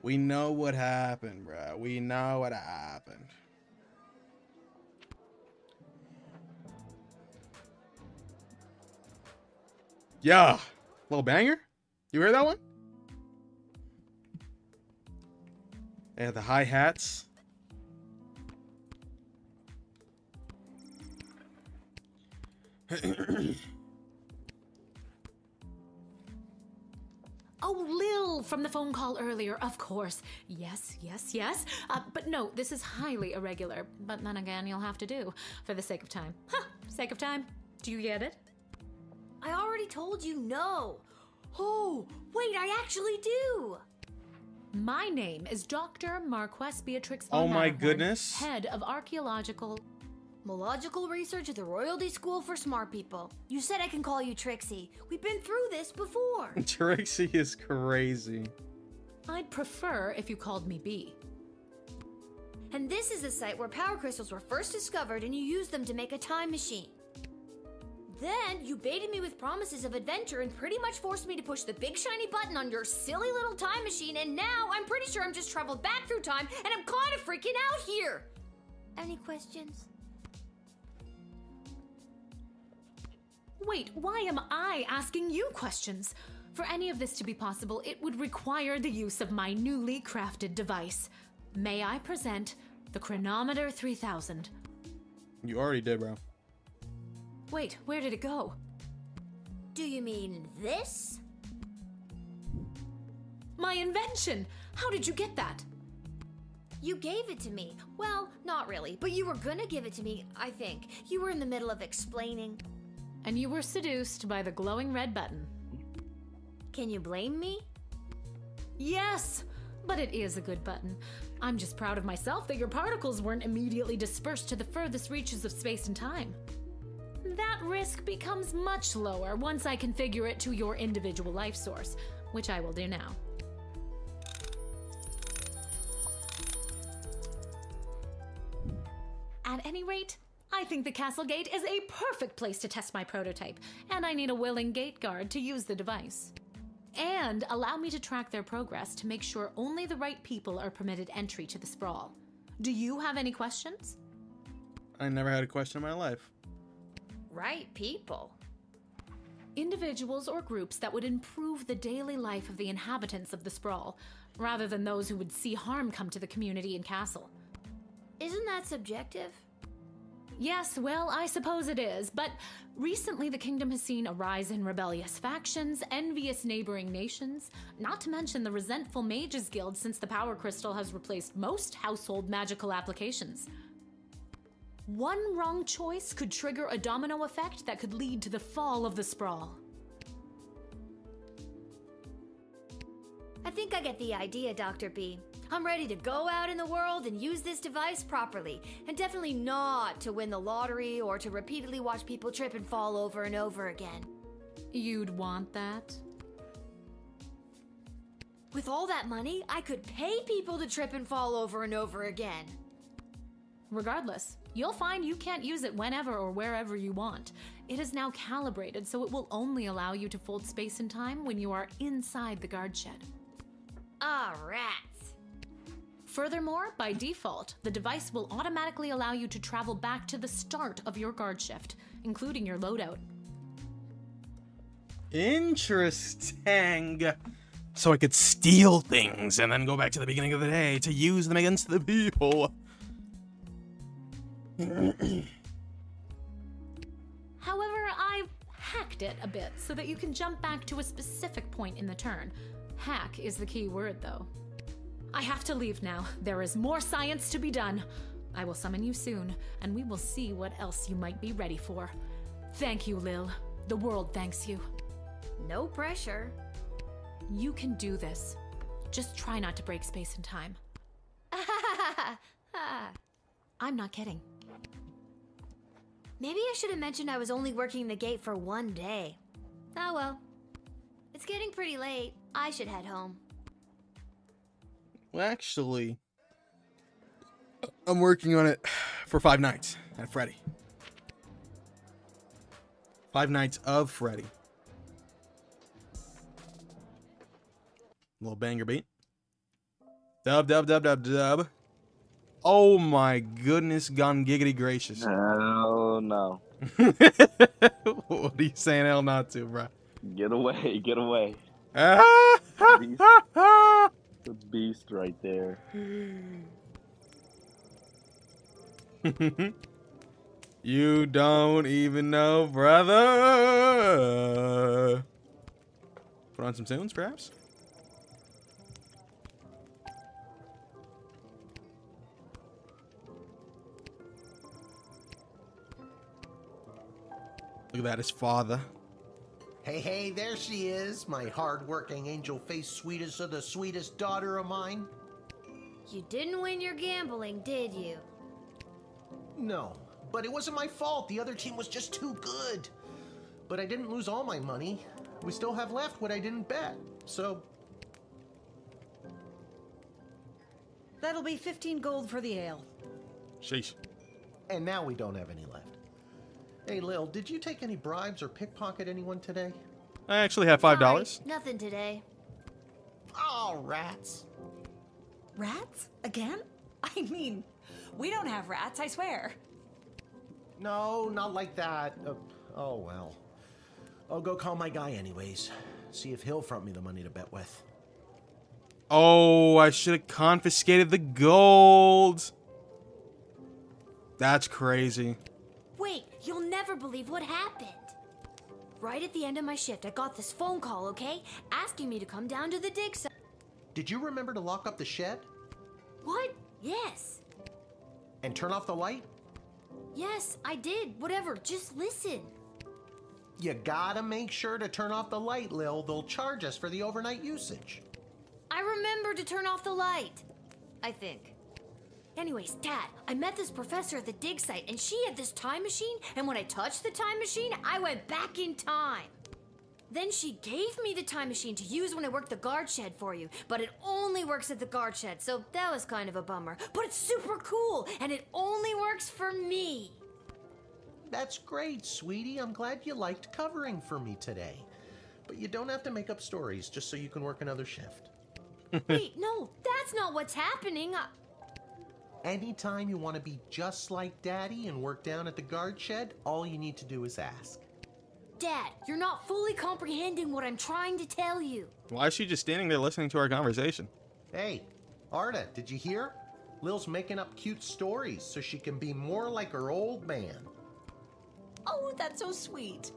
We know what happened, bro. We know what happened. Yeah. Little banger? You hear that one? Yeah, the hi-hats. Oh, Lil from the phone call earlier, of course. Yes. But no, this is highly irregular. But then again, you'll have to do for the sake of time. Sake of time. Do you get it? I already told you no. Oh, wait, I actually do. My name is Dr. Marquess Beatrix von Oh my Matterhorn, goodness. head of archaeological... Mological research at the Royalty School for Smart People. You said I can call you Trixie. We've been through this before. Trixie is crazy. I'd prefer if you called me B. And this is the site where power crystals were first discovered and you used them to make a time machine. Then you baited me with promises of adventure and pretty much forced me to push the big shiny button on your silly little time machine, and now I'm pretty sure I'm just traveled back through time and I'm kind of freaking out here. Any questions? Wait, why am I asking you questions? For any of this to be possible, it would require the use of my newly crafted device. May I present the Chronometer 3000? You already did, bro. Wait, where did it go? Do you mean this? My invention! How did you get that? You gave it to me. Well, not really, but you were gonna give it to me, I think. You were in the middle of explaining. And you were seduced by the glowing red button. Can you blame me? Yes, but it is a good button. I'm just proud of myself that your particles weren't immediately dispersed to the furthest reaches of space and time. That risk becomes much lower once I configure it to your individual life source, which I will do now. At any rate, I think the castle gate is a perfect place to test my prototype, and I need a willing gate guard to use the device. And allow me to track their progress to make sure only the right people are permitted entry to the sprawl. Do you have any questions? I never had a question in my life. Right people. Individuals or groups that would improve the daily life of the inhabitants of the sprawl, rather than those who would see harm come to the community and castle. Isn't that subjective? Yes, well, I suppose it is, but recently the kingdom has seen a rise in rebellious factions, envious neighboring nations, not to mention the resentful mages guild since the power crystal has replaced most household magical applications. One wrong choice could trigger a domino effect that could lead to the fall of the sprawl. I think I get the idea, Dr. B. I'm ready to go out in the world and use this device properly, and definitely not to win the lottery or to repeatedly watch people trip and fall over and over again. You'd want that? With all that money, I could pay people to trip and fall over and over again. Regardless, you'll find you can't use it whenever or wherever you want. It is now calibrated, so it will only allow you to fold space and time when you are inside the guard shed. Ah, rats. Furthermore, by default, the device will automatically allow you to travel back to the start of your guard shift, including your loadout. Interesting. So I could steal things and then go back to the beginning of the day to use them against the people. However, I've hacked it a bit so that you can jump back to a specific point in the turn. Hack is the key word, though. I have to leave now. There is more science to be done. I will summon you soon, and we will see what else you might be ready for. Thank you, Lil. The world thanks you. No pressure. You can do this. Just try not to break space and time. I'm not kidding. Maybe I should have mentioned I was only working the gate for one day. Oh well. It's getting pretty late. I should head home. Well, actually, I'm working on it for 5 nights at Freddy. 5 nights of Freddy. Little banger beat. Dub, dub, dub, dub, dub. Oh my goodness, gone giggity gracious. Hell no. What are you saying hell not to, bro? Get away, get away. Beast. The beast right there. You don't even know, brother. Put on some tunes, perhaps? Look at that, his father. Hey, hey, there she is, my hard-working, angel-faced sweetest of the sweetest daughter of mine. You didn't win your gambling, did you? No, but it wasn't my fault. The other team was just too good. But I didn't lose all my money. We still have left what I didn't bet, so... That'll be 15 gold for the ale. Sheesh. And now we don't have any left. Hey, Lil, did you take any bribes or pickpocket anyone today? I actually have $5. Sorry, nothing today. Oh, rats. Rats? Again? I mean, we don't have rats, I swear. No, not like that. Oh, well. I'll go call my guy anyways. See if he'll front me the money to bet with. Oh, I should have confiscated the gold. That's crazy. Wait, you'll never believe what happened. Right at the end of my shift, I got this phone call, okay? Asking me to come down to the dig site. Did you remember to lock up the shed? What? Yes. And turn off the light? Yes, I did. Whatever, just listen. You gotta make sure to turn off the light, Lil. They'll charge us for the overnight usage. I remember to turn off the light. I think. Anyways, Dad, I met this professor at the dig site, and she had this time machine, and when I touched the time machine, I went back in time. Then she gave me the time machine to use when I worked the guard shed for you, but it only works at the guard shed, so that was kind of a bummer. But it's super cool, and it only works for me. That's great, sweetie. I'm glad you liked covering for me today. But you don't have to make up stories just so you can work another shift. Wait, no, that's not what's happening. Anytime you want to be just like Daddy and work down at the guard shed, all you need to do is ask. Dad, you're not fully comprehending what I'm trying to tell you. Why is she just standing there listening to our conversation? Hey, Arda, did you hear? Lil's making up cute stories so she can be more like her old man. Oh, that's so sweet.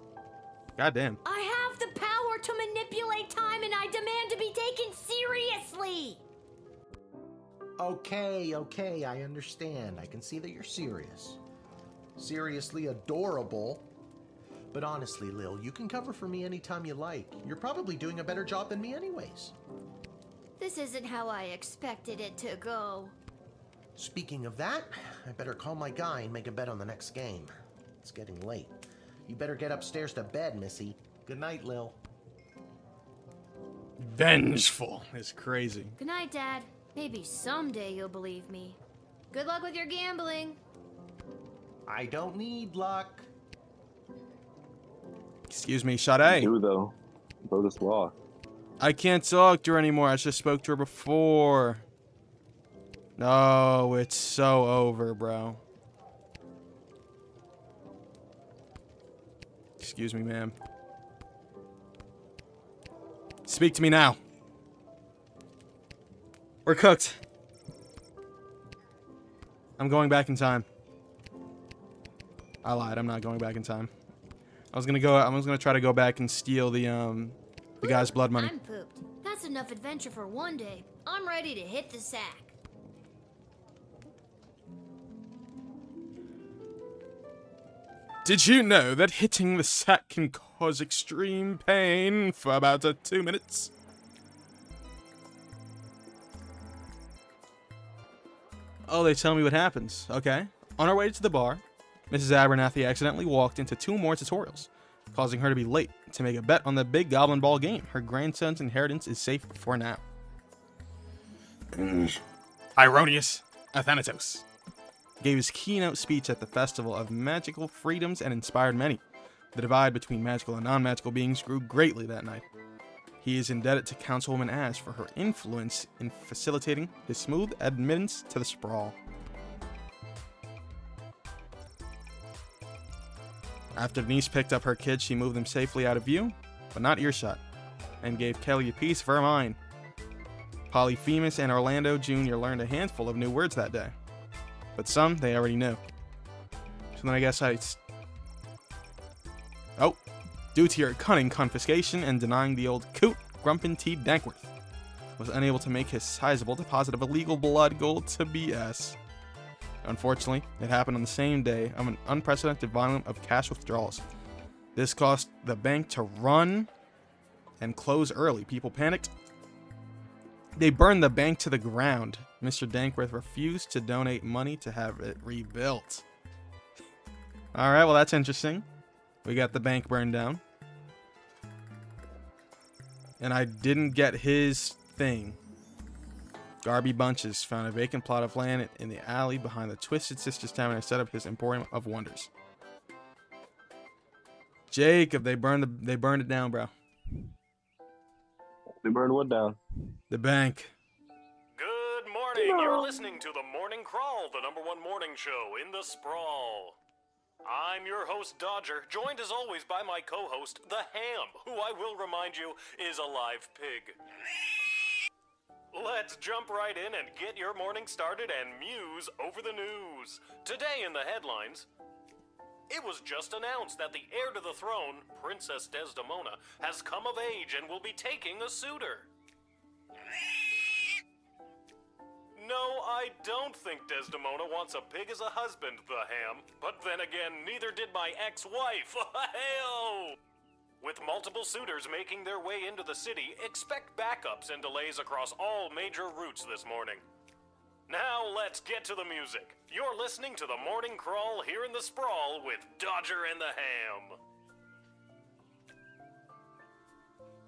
Goddamn. I have the power to manipulate time, and I demand to be taken seriously. Okay, I understand. I can see that you're serious. Seriously adorable. But honestly, Lil, you can cover for me anytime you like. You're probably doing a better job than me anyways. This isn't how I expected it to go. Speaking of that, I better call my guy and make a bet on the next game. It's getting late. You better get upstairs to bed, Missy. Good night, Lil. Vengeful is crazy. Good night, Dad. Maybe someday you'll believe me. Good luck with your gambling. I don't need luck. Excuse me, Sade. You do, though. Bro, this law. I can't talk to her anymore. I just spoke to her before. No, it's so over, bro. Excuse me, ma'am. Speak to me now. We're cooked. I'm going back in time. I lied. I'm not going back in time. I was gonna try to go back and steal the guy's blood money. I'm pooped. That's enough adventure for one day. I'm ready to hit the sack. Did you know that hitting the sack can cause extreme pain for about 2 minutes? Oh, they tell me what happens. Okay. On our way to the bar, Mrs. Abernathy accidentally walked into 2 more tutorials, causing her to be late to make a bet on the big goblin ball game. Her grandson's inheritance is safe for now. Ironius Athanatos gave his keynote speech at the Festival of Magical Freedoms and inspired many. The divide between magical and non-magical beings grew greatly that night. He is indebted to Councilwoman Ash for her influence in facilitating his smooth admittance to the sprawl. After Denise picked up her kids, she moved them safely out of view, but not earshot, and gave Kelly a piece of her mind. Polyphemus and Orlando Jr. learned a handful of new words that day, but some they already knew. So then I guess due to your cunning confiscation and denying the old coot, Grumpin T. Dankworth was unable to make his sizable deposit of illegal blood gold to BS. Unfortunately, it happened on the same day of an unprecedented volume of cash withdrawals. This caused the bank to run and close early. People panicked. They burned the bank to the ground. Mr. Dankworth refused to donate money to have it rebuilt. Alright, well that's interesting. We got the bank burned down. And I didn't get his thing. Garby Bunches found a vacant plot of land in the alley behind the Twisted Sisters Tavern and set up his Emporium of Wonders. Jacob, they burned it down, bro. They burned what down? The bank. Good morning. You're listening to the Morning Crawl, the #1 morning show in the sprawl. I'm your host, Dodger, joined as always by my co-host, the Ham, who I will remind you is a live pig. Let's jump right in and get your morning started and muse over the news. Today in the headlines, it was just announced that the heir to the throne, Princess Desdemona, has come of age and will be taking a suitor. No, I don't think Desdemona wants a pig as a husband, the Ham. But then again, neither did my ex-wife. Hell! With multiple suitors making their way into the city, expect backups and delays across all major routes this morning. Now let's get to the music. You're listening to the Morning Crawl here in the Sprawl with Dodger and the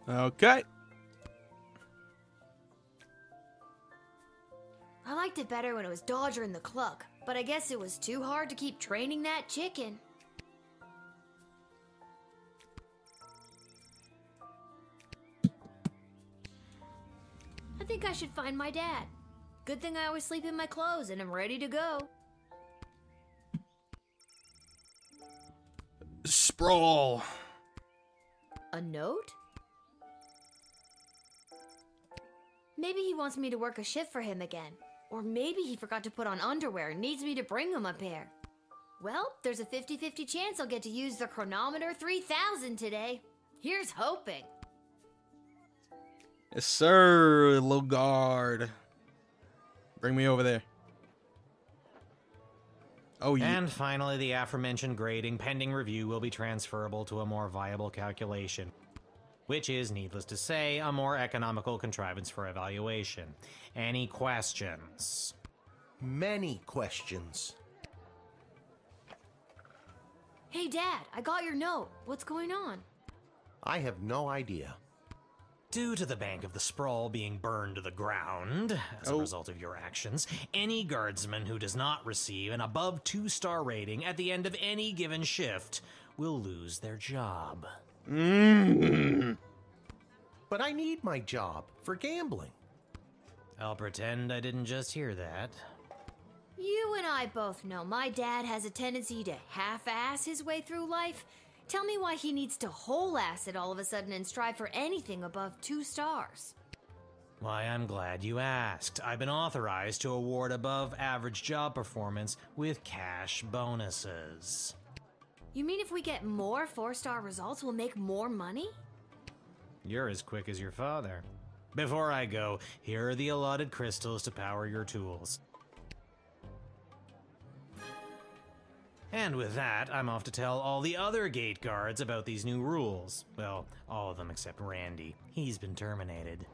Ham. Okay. I liked it better when it was Dodger and the Cluck, but I guess it was too hard to keep training that chicken. I think I should find my dad. Good thing I always sleep in my clothes and I'm ready to go. Sprawl. A note? Maybe he wants me to work a shift for him again. Or maybe he forgot to put on underwear and needs me to bring him a pair. Well, there's a 50-50 chance I'll get to use the Chronometer 3000 today. Here's hoping. Yes, sir, Lil Guard. Bring me over there. Oh, yeah. And finally, the aforementioned grading pending review will be transferable to a more viable calculation, which is, needless to say, a more economical contrivance for evaluation. Any questions? Many questions. Hey, Dad, I got your note. What's going on? I have no idea. Due to the Bank of the Sprawl being burned to the ground as a result of your actions, any guardsman who does not receive an above 2-star rating at the end of any given shift will lose their job. But I need my job for gambling. I'll pretend I didn't just hear that. You and I both know my dad has a tendency to half-ass his way through life. Tell me why he needs to whole-ass it all of a sudden and strive for anything above 2 stars. Why, I'm glad you asked. I've been authorized to award above-average job performance with cash bonuses. You mean if we get more 4-star results, we'll make more money? You're as quick as your father. Before I go, here are the allotted crystals to power your tools. And with that, I'm off to tell all the other gate guards about these new rules. Well, all of them except Randy. He's been terminated.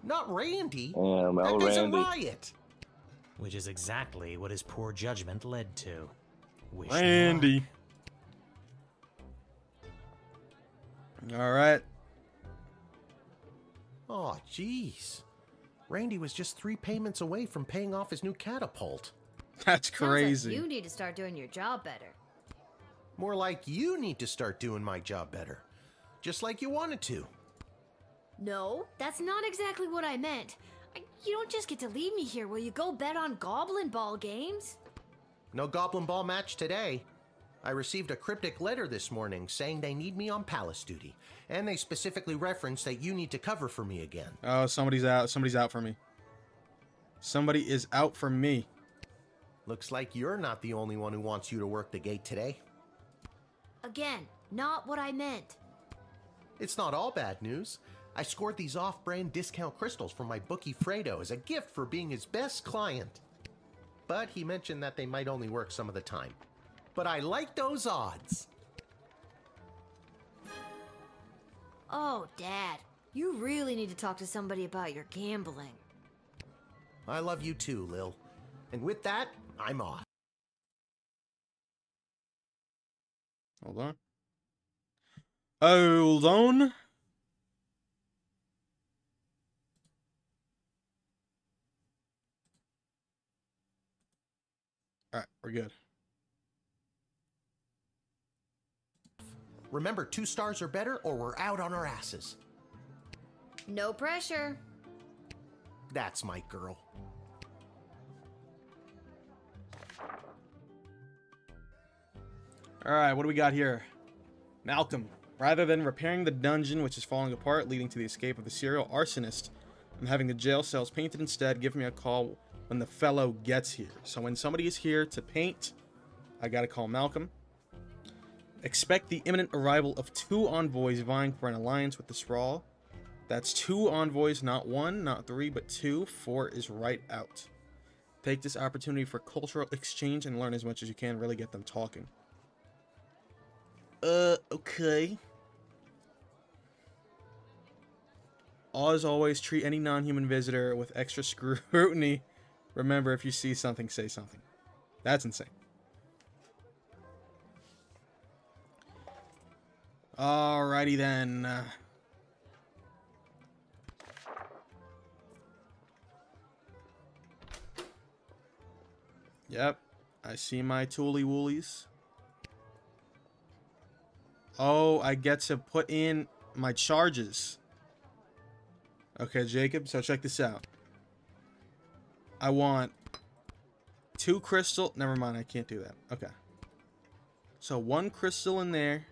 Not Randy. That guy's Randy. a riot. Which is exactly what his poor judgment led to. Wish me Randy. All right. Oh, jeez. Randy was just 3 payments away from paying off his new catapult. That's Sounds like crazy. you need to start doing your job better. More like you need to start doing my job better. Just like you wanted to. No, that's not exactly what I meant. You don't just get to leave me here. Will you go bet on Goblin Ball games? No Goblin Ball match today. I received a cryptic letter this morning saying they need me on palace duty. And they specifically referenced that you need to cover for me again. Oh, somebody's out. Somebody's out for me. Somebody is out for me. Looks like you're not the only one who wants you to work the gate today. Again, not what I meant. It's not all bad news. I scored these off-brand discount crystals from my bookie Fredo as a gift for being his best client. But he mentioned that they might only work some of the time. But I like those odds. Oh, Dad, you really need to talk to somebody about your gambling. I love you too, Lil. And with that, I'm off. Hold on. Hold on. All right, we're good. Remember, 2 stars or better, or we're out on our asses. No pressure. That's my girl. All right, what do we got here? Malcolm. Rather than repairing the dungeon, which is falling apart, leading to the escape of the serial arsonist, and having the jail cells painted instead, give me a call when the fellow gets here. So when somebody is here to paint, I gotta call Malcolm. Expect the imminent arrival of 2 envoys vying for an alliance with the Sprawl. That's 2 envoys, not 1, not 3, but 2. 4 is right out. Take this opportunity for cultural exchange and learn as much as you can. Really get them talking. Okay. As always, treat any non-human visitor with extra scrutiny. Remember, if you see something, say something. That's insane. Alrighty then. Yep, I see my tooly woolies. Oh, I get to put in my charges. Okay, Jacob, so check this out. I want 2 crystal. Never mind, I can't do that. Okay. So 1 crystal in there.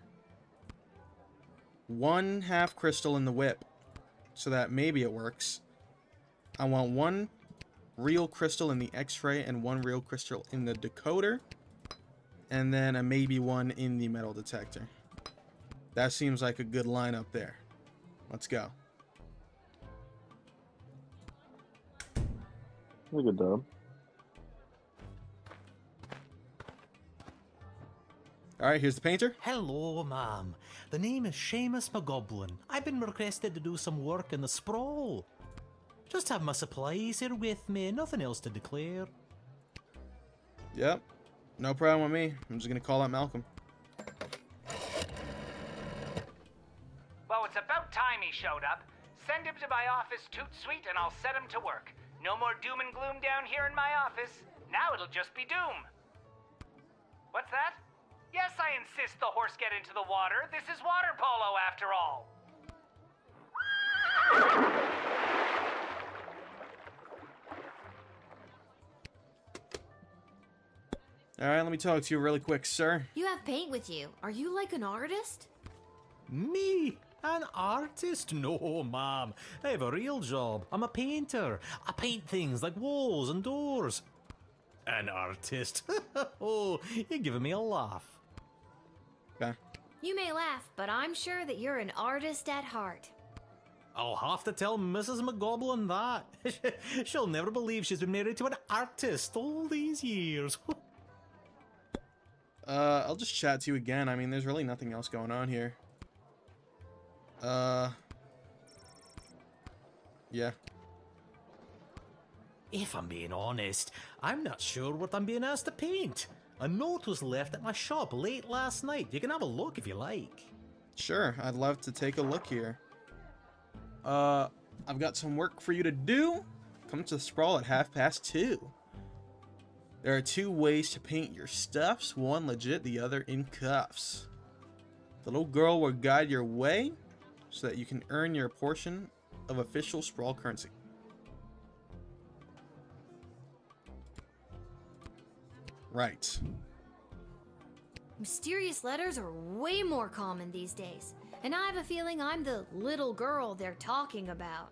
1 half crystal in the whip. So that maybe it works. I want 1 real crystal in the X-ray and 1 real crystal in the decoder. And then a maybe 1 in the metal detector. That seems like a good lineup there. Let's go. Look at them. Alright, here's the painter. Hello, ma'am. The name is Seamus McGoblin. I've been requested to do some work in the Sprawl. Just have my supplies here with me, nothing else to declare. Yep. No problem with me. I'm just gonna call out Malcolm. Well, it's about time he showed up. Send him to my office toot sweet and I'll set him to work. No more doom and gloom down here in my office. Now it'll just be doom. What's that? Yes, I insist the horse get into the water. This is water polo after all. Alright, let me talk to you really quick, sir. You have paint with you. Are you like an artist? Me? An artist? No, ma'am. I have a real job. I'm a painter. I paint things like walls and doors. An artist? Oh, you're giving me a laugh. Okay. You may laugh, but I'm sure that you're an artist at heart. I'll have to tell Mrs. McGoblin that. She'll never believe she's been married to an artist all these years. I'll just chat to you again. I mean, there's really nothing else going on here. Yeah. If I'm being honest, I'm not sure what I'm being asked to paint. A note was left at my shop late last night. You can have a look if you like. Sure, I'd love to take a look here. I've got some work for you to do. Come to the Sprawl at 2:30. There are 2 ways to paint your stuffs, one legit, the other in cuffs. The little girl will guide your way so that you can earn your portion of official Sprawl currency. Right. Mysterious letters are way more common these days, and I have a feeling I'm the little girl they're talking about.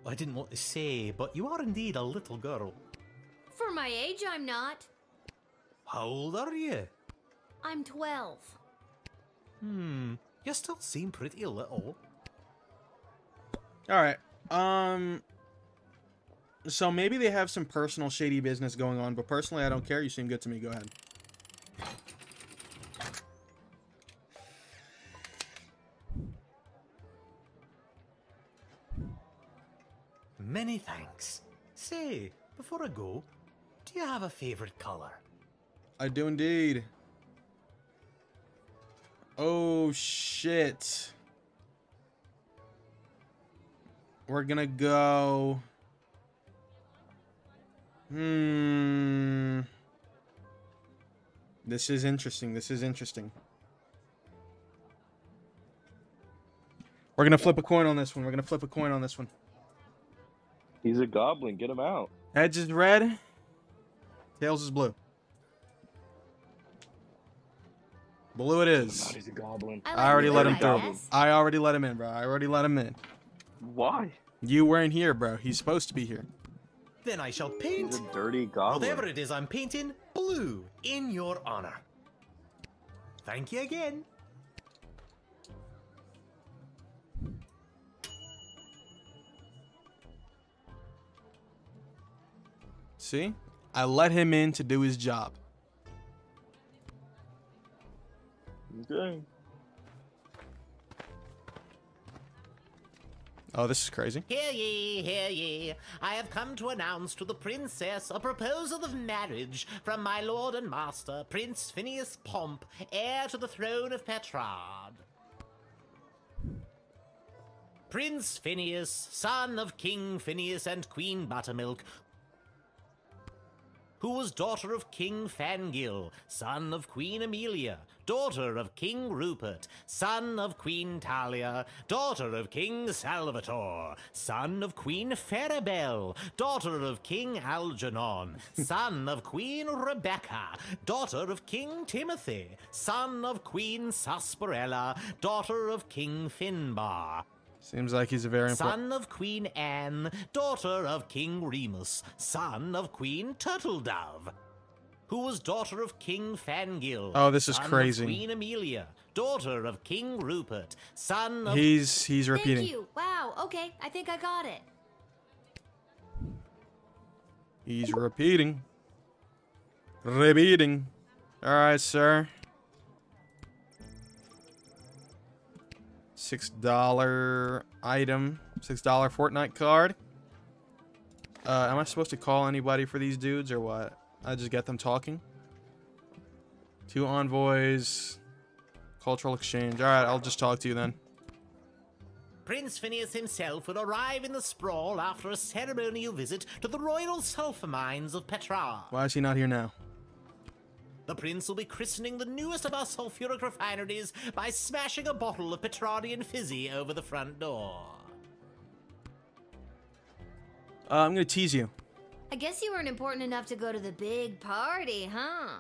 I didn't want to say, but you are indeed a little girl. For my age, I'm not. How old are you? I'm 12. You still seem pretty little. Alright. So maybe they have some personal shady business going on, but personally I don't care. You seem good to me. Go ahead. Many thanks. Say, before I go, do you have a favorite color? I do indeed. Oh shit. We're gonna go... This is interesting. This is interesting. We're gonna flip a coin on this one. We're gonna flip a coin on this one. He's a goblin. Get him out. Heads is red. Tails is blue. Blue it is. He's a goblin. I already let him through. Yes. I already let him in, bro. I already let him in. Why? You weren't here, bro. He's supposed to be here. Then I shall paint He's a dirty goblin. whatever it is I'm painting blue in your honor. Thank you again. See? I let him in to do his job. Okay. Oh, this is crazy. Hear ye, hear ye. I have come to announce to the princess a proposal of marriage from my lord and master, Prince Phineas Pomp, heir to the throne of Petrard. Prince Phineas, son of King Phineas and Queen Buttermilk, who was daughter of King Fangil, son of Queen Amelia, daughter of King Rupert, son of Queen Talia, daughter of King Salvator, son of Queen Farabelle, daughter of King Algernon, son of Queen Rebecca, daughter of King Timothy, son of Queen Sarsaparilla, daughter of King Finbar. Seems like he's a very important... Son of Queen Anne, daughter of King Remus, son of Queen Turtledove, who was daughter of King Fangil. Oh, this is son crazy. Of Queen Amelia, daughter of King Rupert, son of... He's repeating. Thank you. Wow. Okay. I think I got it. He's repeating. Repeating. All right, sir. $6 item. $6 Fortnite card. Am I supposed to call anybody for these dudes or what? I just get them talking. 2 envoys. Cultural exchange. All right, I'll just talk to you then. Prince Phineas himself will arrive in the sprawl after a ceremonial visit to the royal sulfur mines of Petrard. Why is he not here now? The prince will be christening the newest of our sulfuric refineries by smashing a bottle of Petrardian fizzy over the front door. I'm gonna tease you. I guess you weren't important enough to go to the big party, huh?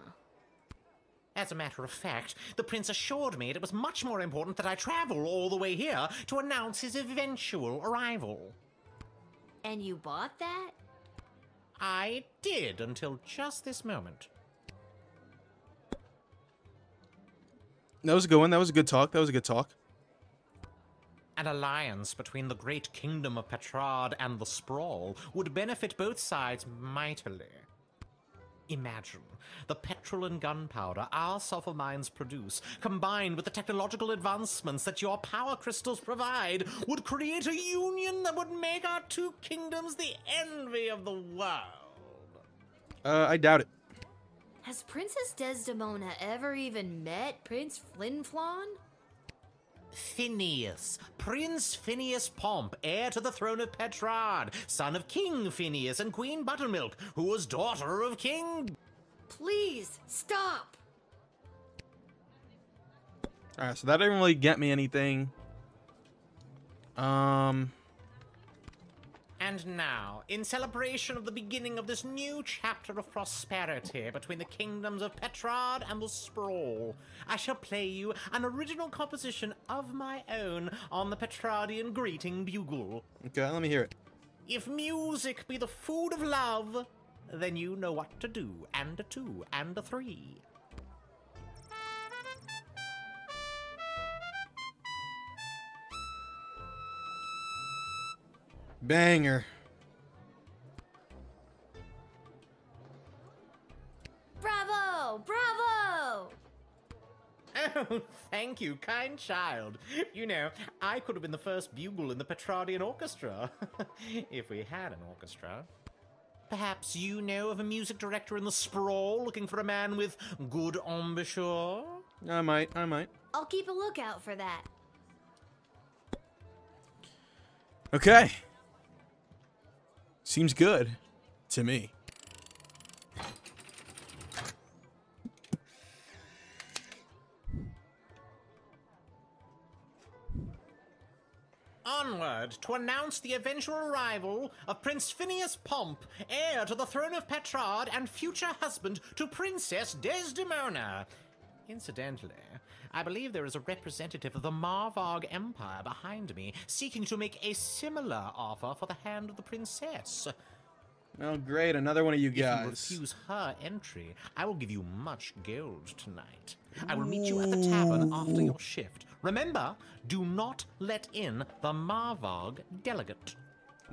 As a matter of fact, the prince assured me it was much more important that I travel all the way here to announce his eventual arrival. And you bought that? I did until just this moment. That was a good one. That was a good talk. That was a good talk. An alliance between the great kingdom of Petrard and the Sprawl would benefit both sides mightily. Imagine the petrol and gunpowder our sulfur mines produce, combined with the technological advancements that your power crystals provide, would create a union that would make our two kingdoms the envy of the world. I doubt it. Has Princess Desdemona ever even met Prince Flinflon? Phineas, Prince Phineas Pomp, heir to the throne of Petrard, son of King Phineas and Queen Buttermilk, who was daughter of King... Please, stop! Alright, so that didn't really get me anything. And now, in celebration of the beginning of this new chapter of prosperity between the kingdoms of Petrard and the Sprawl, I shall play you an original composition of my own on the Petrardian greeting bugle. Okay, let me hear it. If music be the food of love, then you know what to do, and a 2, and a 3. Banger. Bravo! Bravo! Oh, thank you, kind child. You know, I could have been the first bugle in the Petrardian orchestra, if we had an orchestra. Perhaps you know of a music director in the Sprawl looking for a man with good embouchure? I might. I'll keep a lookout for that. Okay. Seems good to me. Onward to announce the eventual arrival of Prince Phineas Pomp, heir to the throne of Petrard and future husband to Princess Desdemona. Incidentally, I believe there is a representative of the Marvog Empire behind me, seeking to make a similar offer for the hand of the princess. Oh, great, another one of you guys. If you refuse her entry, I will give you much gold tonight. I will meet you at the tavern after your shift. Remember, do not let in the Marvog delegate.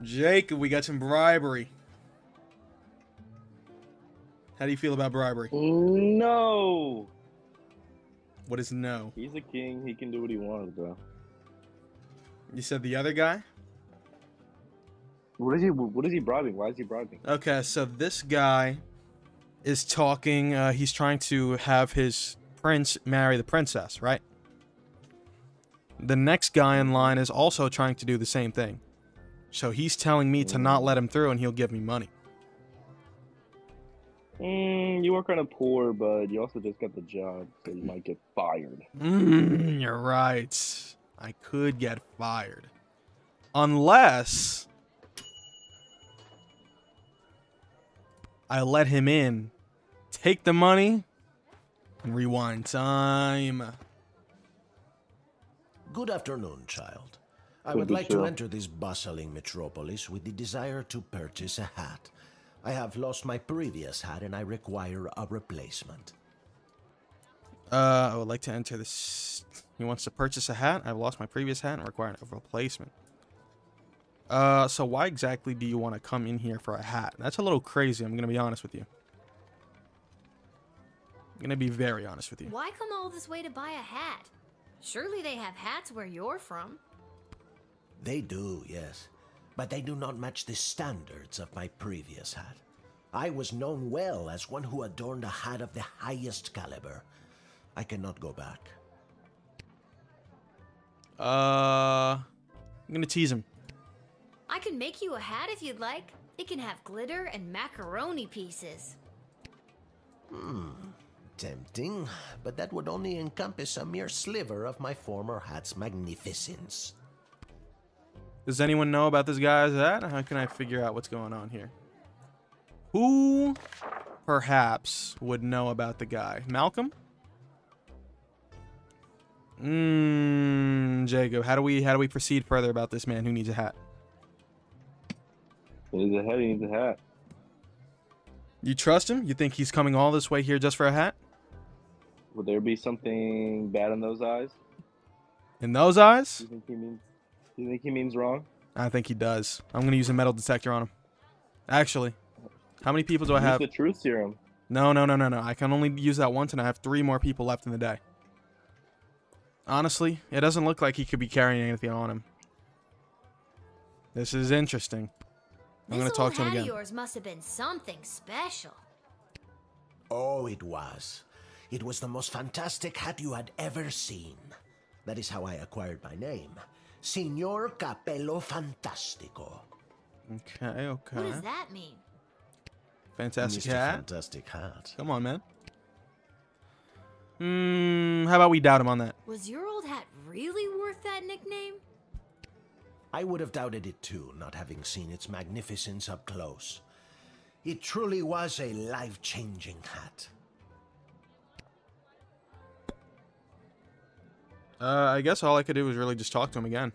Jacob, we got some bribery. How do you feel about bribery? No. What is no? He's a king. He can do what he wants, bro. You said the other guy? What is he bribing? Why is he bribing? Okay, so this guy is talking. He's trying to have his prince marry the princess, right? The next guy in line is also trying to do the same thing. So he's telling me to not let him through and he'll give me money. You are kind of poor, but you also just got the job, so you might get fired. You're right. I could get fired. Unless I let him in, take the money, and rewind time. Good afternoon, child. I Good would to like see to you. enter this bustling metropolis with the desire to purchase a hat. I have lost my previous hat and I require a replacement. I would like to enter this. He wants to purchase a hat. I've lost my previous hat and require a replacement. So why exactly do you want to come in here for a hat? That's a little crazy. I'm going to be honest with you. I'm going to be very honest with you. Why come all this way to buy a hat? Surely they have hats where you're from. They do, yes. But they do not match the standards of my previous hat. I was known well as one who adorned a hat of the highest caliber. I cannot go back. I'm going to tease him. I can make you a hat if you'd like. It can have glitter and macaroni pieces. Tempting, but that would only encompass a mere sliver of my former hat's magnificence. Does anyone know about this guy's hat? How can I figure out what's going on here? Who perhaps would know about the guy? Malcolm? Jacob, how do we proceed further about this man who needs a hat? He needs a hat. He needs a hat. You trust him? You think he's coming all this way here just for a hat? Would there be something bad in those eyes? In those eyes? Do you think he means wrong? I think he does. I'm going to use a metal detector on him. Actually, how many people do I have? Use the truth serum. No. I can only use that once, and I have 3 more people left in the day. Honestly, it doesn't look like he could be carrying anything on him. This is interesting. I'm going to talk to him This again. old hat of yours must have been something special. Oh, it was. It was the most fantastic hat you had ever seen. That is how I acquired my name. Signor Capello Fantastico. Okay. What does that mean? Fantastic Mr. hat. Fantastic hat. Come on, man. How about we doubt him on that? Was your old hat really worth that nickname? I would have doubted it too, not having seen its magnificence up close. It truly was a life-changing hat. I guess all I could do was really just talk to him again.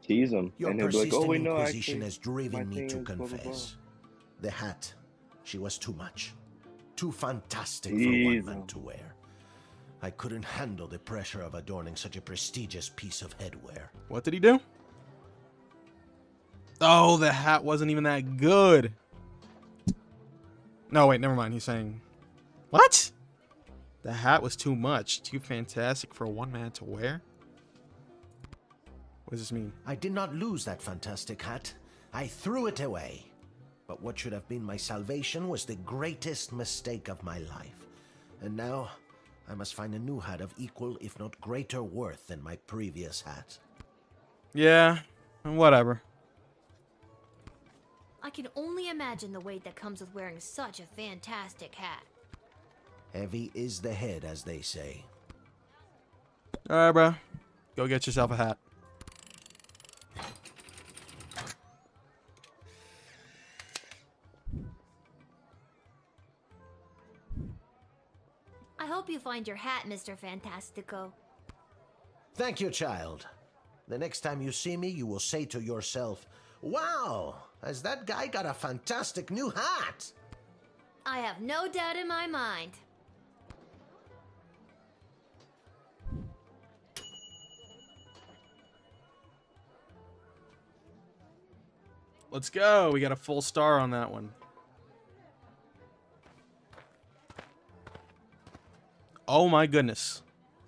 Tease him. Your and he'll be like, persistent oh, wait, no, inquisition actually, has driven my me thing to is blah, blah, blah." confess. The hat, she was too much. Too fantastic for Tease one man him. to wear. I couldn't handle the pressure of adorning such a prestigious piece of headwear. What did he do? Oh, the hat wasn't even that good. No, wait, never mind. He's saying, what? The hat was too much. Too fantastic for one man to wear? What does this mean? I did not lose that fantastic hat. I threw it away. But what should have been my salvation was the greatest mistake of my life. And now, I must find a new hat of equal, if not greater worth than my previous hat. Yeah, whatever. I can only imagine the weight that comes with wearing such a fantastic hat. Heavy is the head, as they say. Alright, bro. Go get yourself a hat. hope you find your hat, Mr. Fantastico. Thank you, child. The next time you see me, you will say to yourself, "Wow, has that guy got a fantastic new hat?" I have no doubt in my mind. Let's go. We got a full star on that one. Oh my goodness.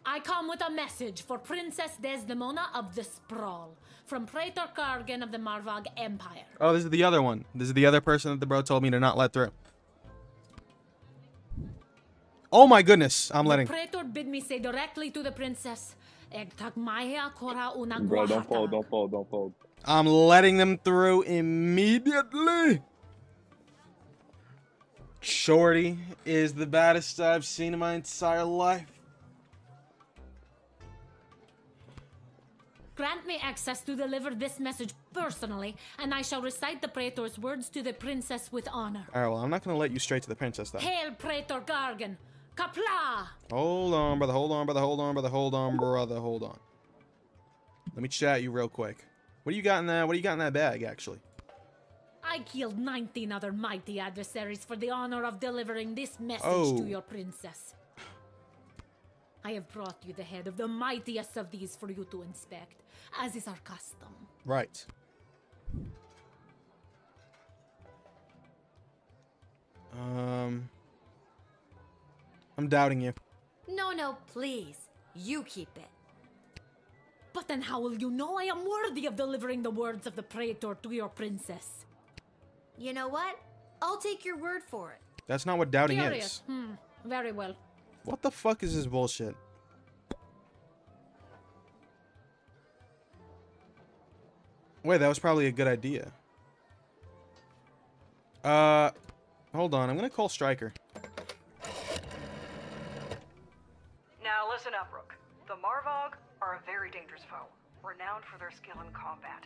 I come with a message for Princess Desdemona of the Sprawl, from Praetor Kargan of the Marvog Empire. Oh, this is the other one. This is the other person that the bro told me to not let through. Oh my goodness. I'm letting. The Praetor bid me say directly to the princess, Bro, don't fold, don't fold, don't fold. I'm letting them through immediately. Shorty is the baddest I've seen in my entire life. Grant me access to deliver this message personally, and I shall recite the Praetor's words to the princess with honor. Alright, well, I'm not going to let you straight to the princess, though. Hail, Praetor Gargan! Kapla! Hold on, brother, hold on, brother, hold on, brother, hold on, brother, hold on. Let me chat you real quick. What do you got in that? What do you got in that bag, actually? I killed 19 other mighty adversaries for the honor of delivering this message to your princess. I have brought you the head of the mightiest of these for you to inspect, as is our custom. Right. I'm doubting you. No, please. You keep it. But then how will you know I am worthy of delivering the words of the Praetor to your princess? You know what? I'll take your word for it. That's not what doubting Curious. is. Very well. What the fuck is this bullshit? Wait, that was probably a good idea. Hold on. I'm gonna call Stryker. Now listen up, Rook. The Marvog are a very dangerous foe, renowned for their skill in combat.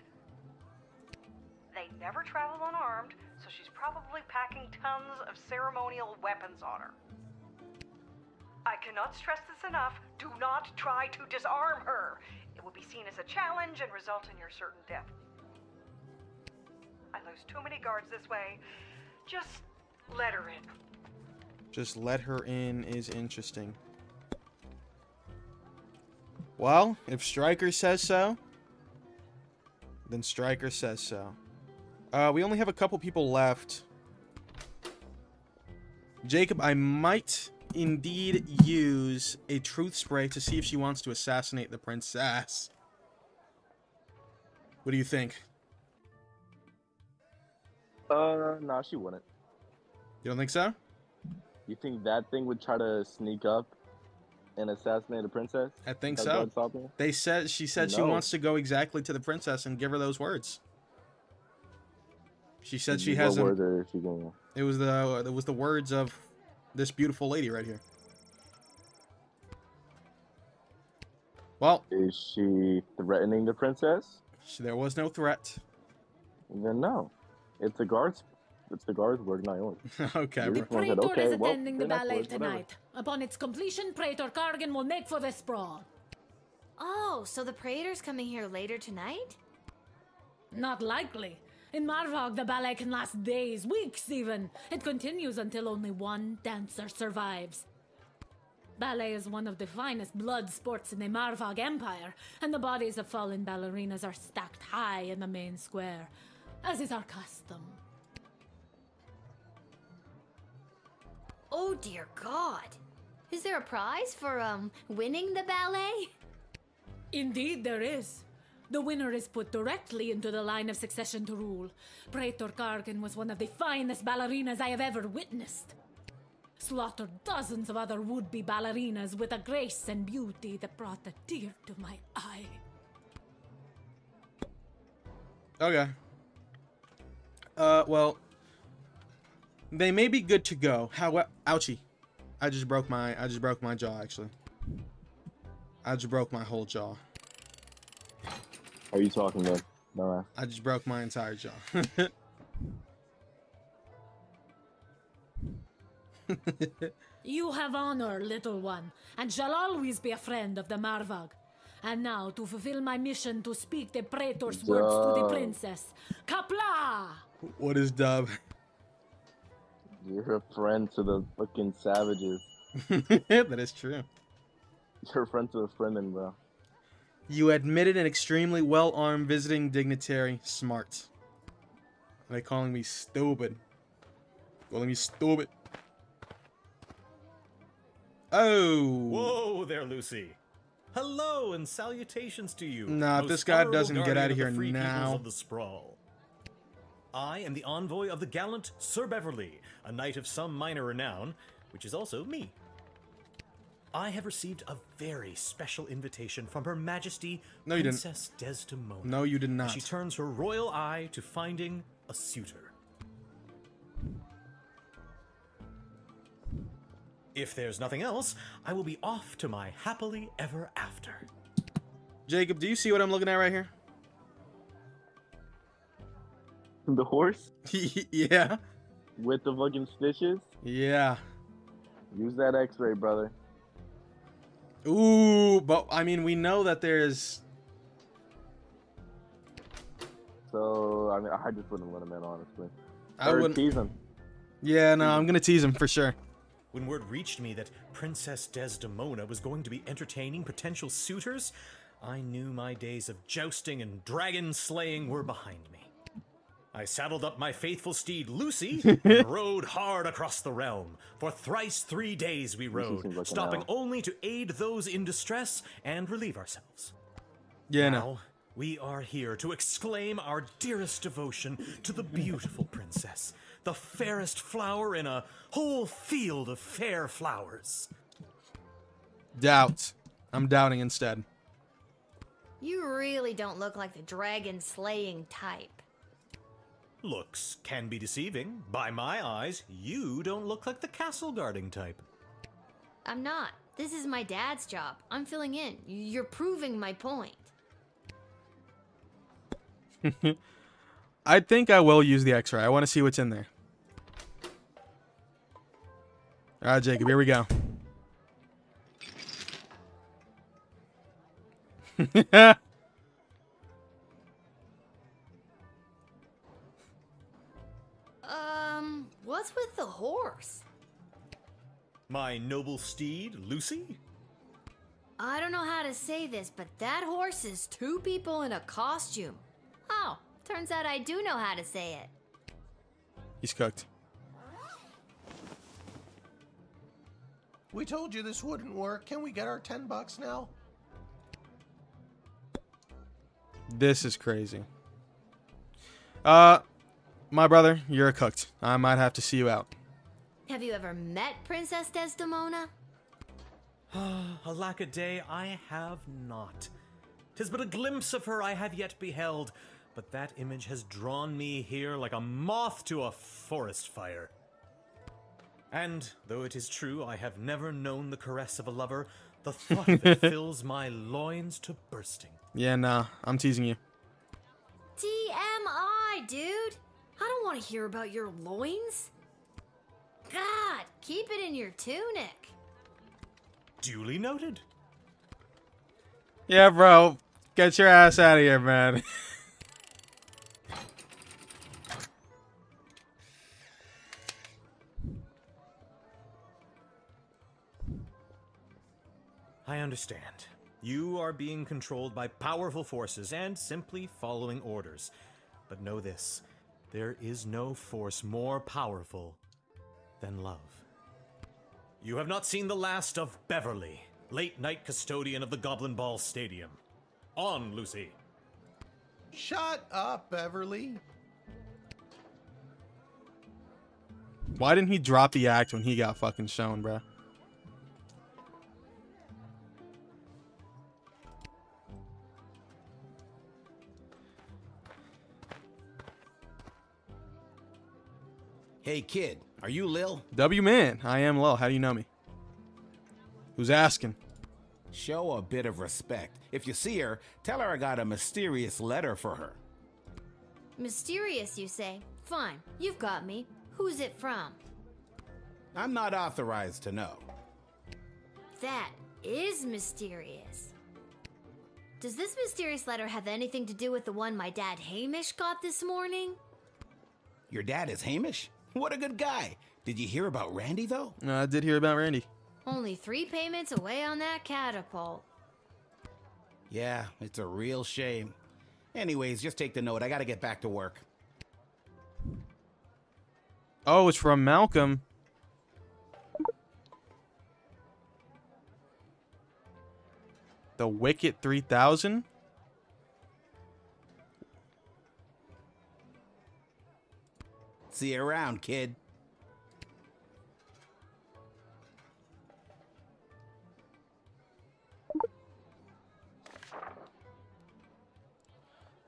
They never travel unarmed, so she's probably packing tons of ceremonial weapons on her. I cannot stress this enough. Do not try to disarm her. It will be seen as a challenge and result in your certain death. I lose too many guards this way. Just let her in. Just let her in is interesting. Well, if Stryker says so, then Stryker says so. We only have a couple people left. Jacob, I might indeed use a truth spray to see if she wants to assassinate the princess. What do you think? Nah, she wouldn't. You don't think so? You think that thing would try to sneak up and assassinate a princess? I think That's so. what's stopping? She said she No. wants to go exactly to the princess and give her those words. She said she What has words are she giving? It was the words of this beautiful lady right here. Well, is she threatening the princess? There was no threat. Then no, it's the guards. It's the guards word, not yours. Okay. The Praetor is attending the they're not ballet yours, whatever. tonight. Upon its completion, Praetor Kargan will make for the sprawl. Oh, so the Praetor's coming here later tonight? Not likely. In Marvog, the ballet can last days, weeks even. It continues until only one dancer survives. Ballet is one of the finest blood sports in the Marvog Empire, and the bodies of fallen ballerinas are stacked high in the main square, as is our custom. Oh dear God. Is there a prize for, winning the ballet? Indeed there is. The winner is put directly into the line of succession to rule. Praetor Kargan was one of the finest ballerinas I have ever witnessed. Slaughtered dozens of other would-be ballerinas with a grace and beauty that brought a tear to my eye. Okay. Well, they may be good to go. Ouchie. I just broke my jaw, actually. I just broke my whole jaw. Are you talking to? No. I just broke my entire jaw. You have honor, little one, and shall always be a friend of the Marvag. And now, to fulfill my mission to speak the praetor's words to the princess. Kapla! What is dub? You're a friend to the fucking savages. That is true. You're a friend to the friendin', bro. You admitted an extremely well-armed visiting dignitary. Smart. Are they calling me stupid? Calling me stupid. Oh. Whoa there, Lucy. Hello and salutations to you. Nah, if this guy doesn't get out of here now. Of the sprawl. I am the envoy of the gallant Sir Beverly, a knight of some minor renown, which is also me. I have received a very special invitation from Her Majesty No, you didn't. Princess Desdemona. No, you did not. She turns her royal eye to finding a suitor. If there's nothing else, I will be off to my happily ever after. Jacob, do you see what I'm looking at right here? The horse? Yeah. With the fucking stitches? Yeah. Use that x-ray, brother. Ooh, but I mean, we know that there's... So, I mean, I just wouldn't let him in, honestly. I wouldn't tease him. Yeah, no, I'm gonna tease him for sure. When word reached me that Princess Desdemona was going to be entertaining potential suitors, I knew my days of jousting and dragon slaying were behind me. I saddled up my faithful steed, Lucy, and rode hard across the realm. For thrice 3 days we rode, like stopping only to aid those in distress and relieve ourselves. Yeah, now, no. we are here to exclaim our dearest devotion to the beautiful princess, the fairest flower in a whole field of fair flowers. Doubt. I'm doubting instead. You really don't look like the dragon slaying type. Looks can be deceiving. By my eyes, you don't look like the castle guarding type. I'm not. This is my dad's job. I'm filling in. You're proving my point. I think I will use the x-ray. I want to see what's in there. Alright, Jacob, here we go. What's with the horse? My noble steed, Lucy? I don't know how to say this, but that horse is 2 people in a costume. Oh, turns out I do know how to say it. He's cooked. We told you this wouldn't work. Can we get our $10 now? This is crazy. My brother, you're cooked. I might have to see you out. Have you ever met Princess Desdemona? Alack a day, I have not. 'Tis but a glimpse of her I have yet beheld, but that image has drawn me here like a moth to a forest fire. And, though it is true I have never known the caress of a lover, the thought of it fills my loins to bursting. Yeah, nah, I'm teasing you. TMI, dude! I don't want to hear about your loins. God, keep it in your tunic. Duly noted. Yeah, bro. Get your ass out of here, man. I understand. You are being controlled by powerful forces and simply following orders. But know this, there is no force more powerful than love. You have not seen the last of Beverly, late night custodian of the Goblin Ball Stadium. On, Lucy. Shut up, Beverly. Why didn't he drop the act when he got fucking shown, bro? Hey, kid, are you Lil? W-Man, I am Lil. How do you know me? Who's asking? Show a bit of respect. If you see her, tell her I got a mysterious letter for her. Mysterious, you say? Fine, you've got me. Who's it from? I'm not authorized to know. That is mysterious. Does this mysterious letter have anything to do with the one my dad Hamish got this morning? Your dad is Hamish? What a good guy. Did you hear about Randy, though? I did hear about Randy. Only 3 payments away on that catapult. Yeah, it's a real shame. Anyways, just take the note. I gotta get back to work. Oh, it's from Malcolm. The Wicket 3000? See you around, kid.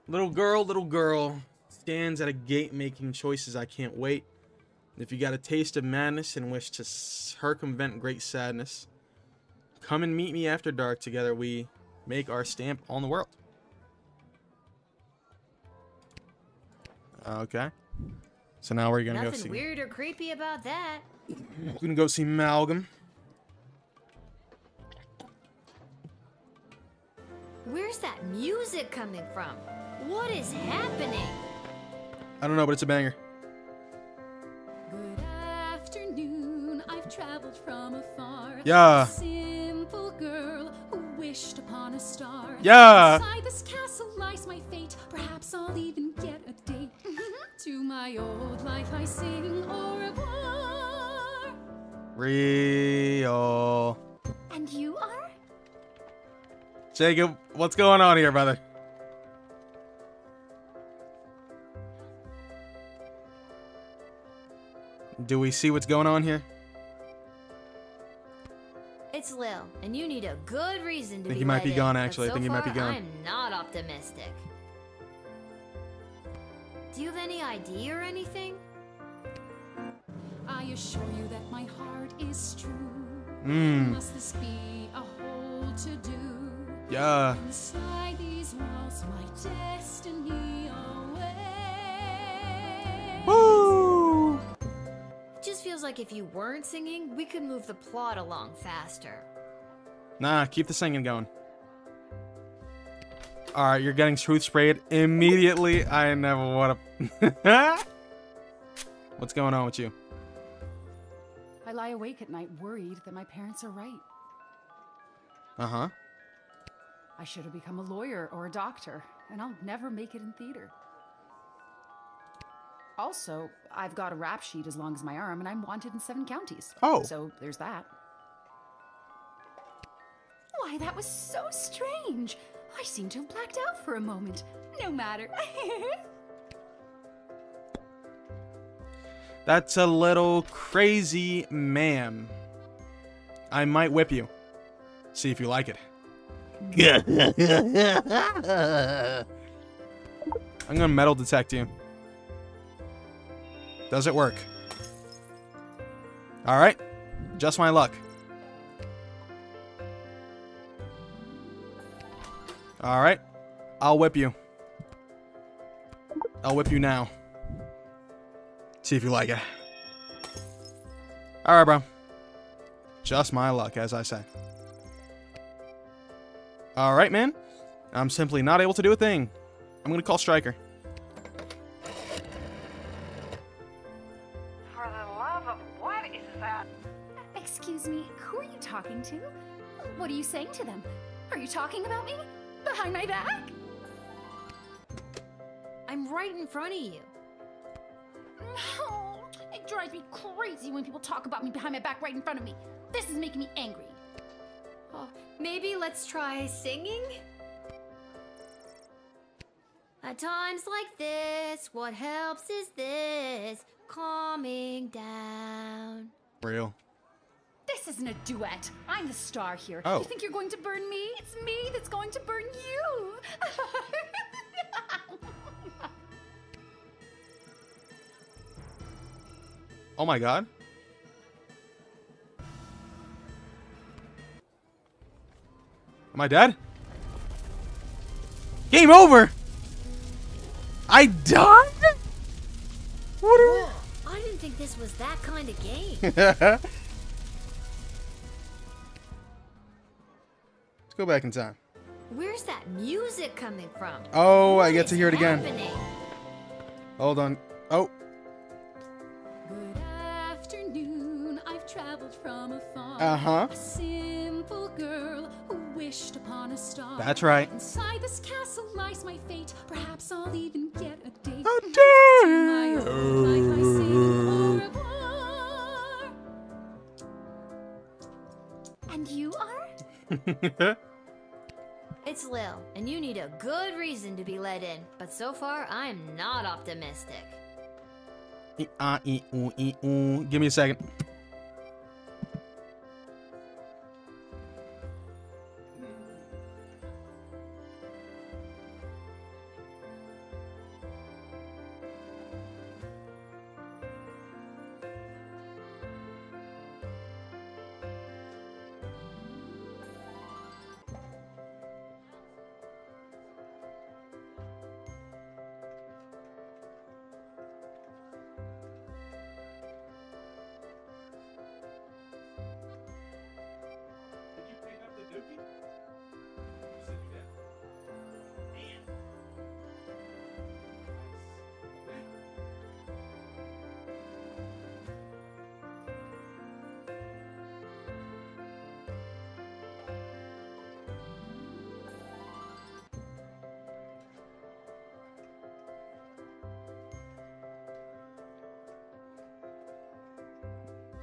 Little girl, stands at a gate making choices I can't wait. If you got a taste of madness and wish to circumvent great sadness, come and meet me after dark. Together we make our stamp on the world. Okay. So now we're gonna go see. Nothing weird or creepy about that. We're gonna go see Malcolm. Where's that music coming from? What is happening? I don't know, but it's a banger. Good afternoon, I've traveled from afar. Yeah. A simple girl who wished upon a star. Yeah. Inside this castle lies my fate. Perhaps I'll even get a date. To my old life I sing au revoir. Real. And you are? Jacob, what's going on here, brother? Do we see what's going on here? It's Lil, and you need a good reason to I think be he might be let gone, in, but actually. I so think he might be far, gone. I'm not optimistic. Do you have any ID or anything? I assure you that my heart is true. Mm. Must this be a hole to do? Yeah. Inside these walls, my destiny away. Woo! It just feels like if you weren't singing, we could move the plot along faster. Nah, keep the singing going. Alright, you're getting truth sprayed immediately. I never want to... What's going on with you? I lie awake at night worried that my parents are right. Uh-huh. I should have become a lawyer or a doctor, and I'll never make it in theater. Also, I've got a rap sheet as long as my arm, and I'm wanted in 7 counties. Oh. So there's that. Why, that was so strange. I seem to have blacked out for a moment. No matter. That's a little crazy, ma'am. I might whip you. See if you like it. I'm gonna metal detect you. Does it work? Alright. Just my luck. Alright. I'll whip you. I'll whip you now. See if you like it. Alright, bro. Just my luck, as I say. Alright, man. I'm simply not able to do a thing. I'm gonna call Stryker. For the love of what is that? Excuse me, who are you talking to? What are you saying to them? Are you talking about me? Behind my back? I'm right in front of you. Oh, it drives me crazy when people talk about me behind my back right in front of me. This is making me angry. Oh, maybe let's try singing? At times like this, what helps is this, calming down. Real. This isn't a duet. I'm the star here. Oh. You think you're going to burn me? It's me that's going to burn you. Oh my god. Am I dead? Game over! I died? What are... I didn't didn't think this was that kind of game. Let's go back in time. Where's that music coming from? Oh, I What get to is hear it again. happening? Hold on. Oh, Good afternoon, I've traveled from afar. Uh-huh. A simple girl who wished upon a star. That's right. Inside this castle lies my fate. Perhaps I'll even get a date. A To my old life I sing au revoir. And you are? It's Lil, and you need a good reason to be let in. But so far, I'm not optimistic. Give me a second.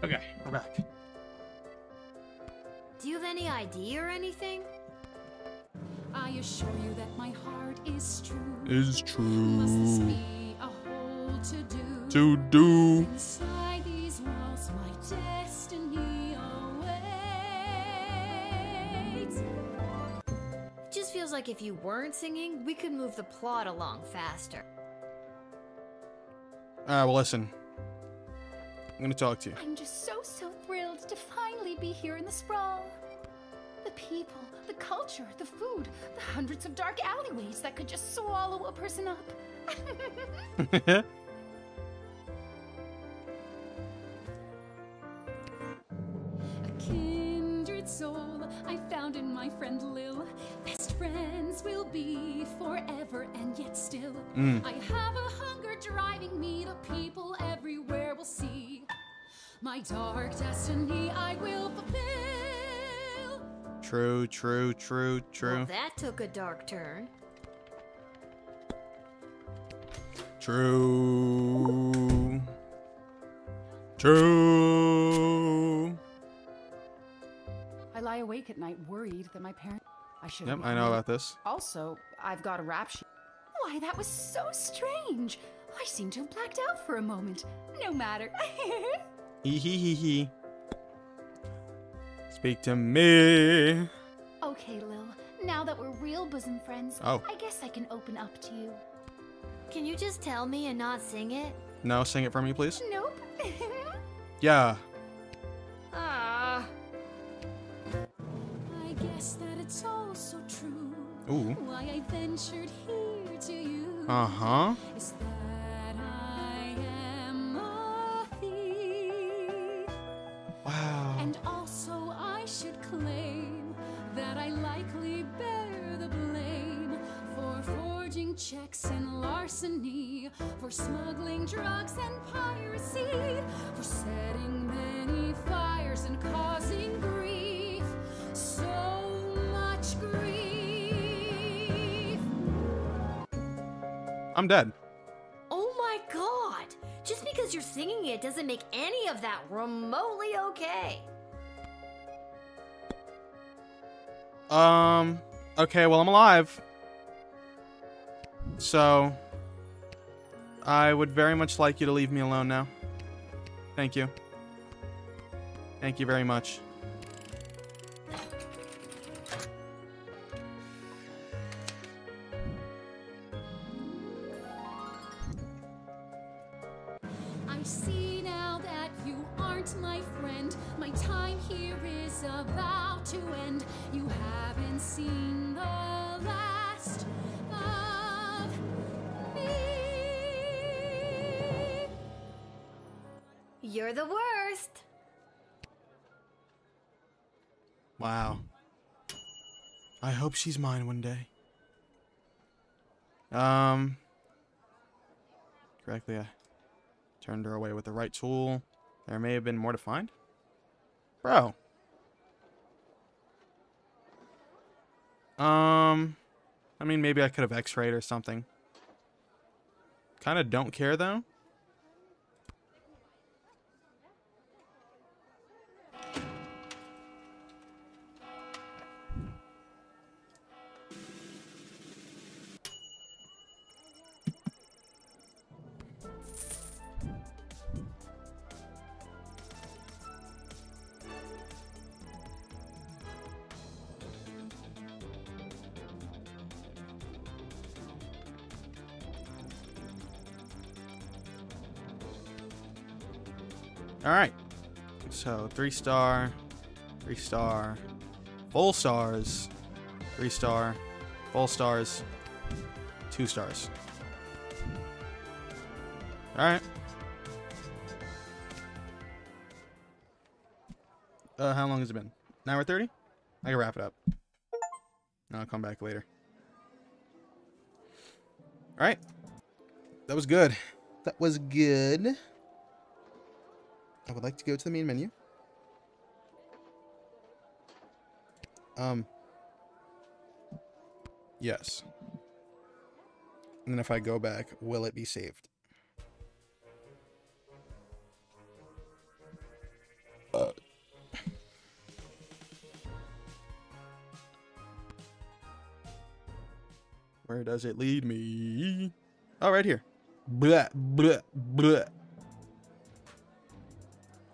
Okay, we're back. Do you have any idea or anything? I assure you that my heart is true. Is true. Must this be a hole to do? To do. Inside these walls, my destiny awaits. Just feels like if you weren't singing, we could move the plot along faster. Well, listen. I'm gonna talk to you. I'm just so thrilled to finally be here in the sprawl. The people, the culture, the food, the hundreds of dark alleyways that could just swallow a person up. A kindred soul I found in my friend Lil. Best friends will be forever and yet still. I have a hunger driving me, the people everywhere will see. My dark destiny I will fulfill. True, true, true, true. Well, that took a dark turn. True. True. I lie awake at night worried that my parents... I should. Yep, I know about this. Also, I've got a rap sheet. Why, that was so strange. I seem to have blacked out for a moment. No matter. Hee hee hee hee. Speak to me. Okay, Lil. Now that we're real bosom friends, Oh. I guess I can open up to you. Can you just tell me and not sing it? No, sing it for me, please. Nope. Yeah. Ah. I guess that it's all so true. Ooh. Why I ventured here to you. Uh-huh. Is that I am a thief. Wow. And also I should claim that I likely bear the blame for forging checks and larceny, for smuggling drugs and piracy, for setting many fires and causing grief. So much grief. I'm dead. Oh my god! Just because you're singing it doesn't make any of that remotely okay. Okay, well, I'm alive. So, I would very much like you to leave me alone now. Thank you. Thank you very much. I see now that you aren't my friend. My time here is about to end. You haven't seen the last of me. You're the worst. Wow. I hope she's mine one day. Correctly, I turned her away with the right tool. There may have been more to find. Bro. I mean, maybe I could have x-rayed or something. Kind of don't care, though. All right, so 3-star, 3-star, full stars, 3-star, full stars, 2 stars. All right. How long has it been? 1 hour 30? I can wrap it up. I'll come back later. All right. That was good. That was good. I would like to go to the main menu. Yes. And then if I go back, will it be saved? Where does it lead me? Oh, right here. Blah, blah, blah.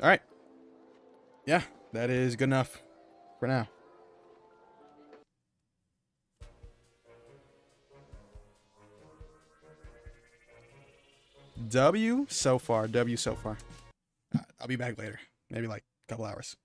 All right. Yeah, that is good enough for now. W so far. W so far. I'll be back later. Maybe like a couple hours.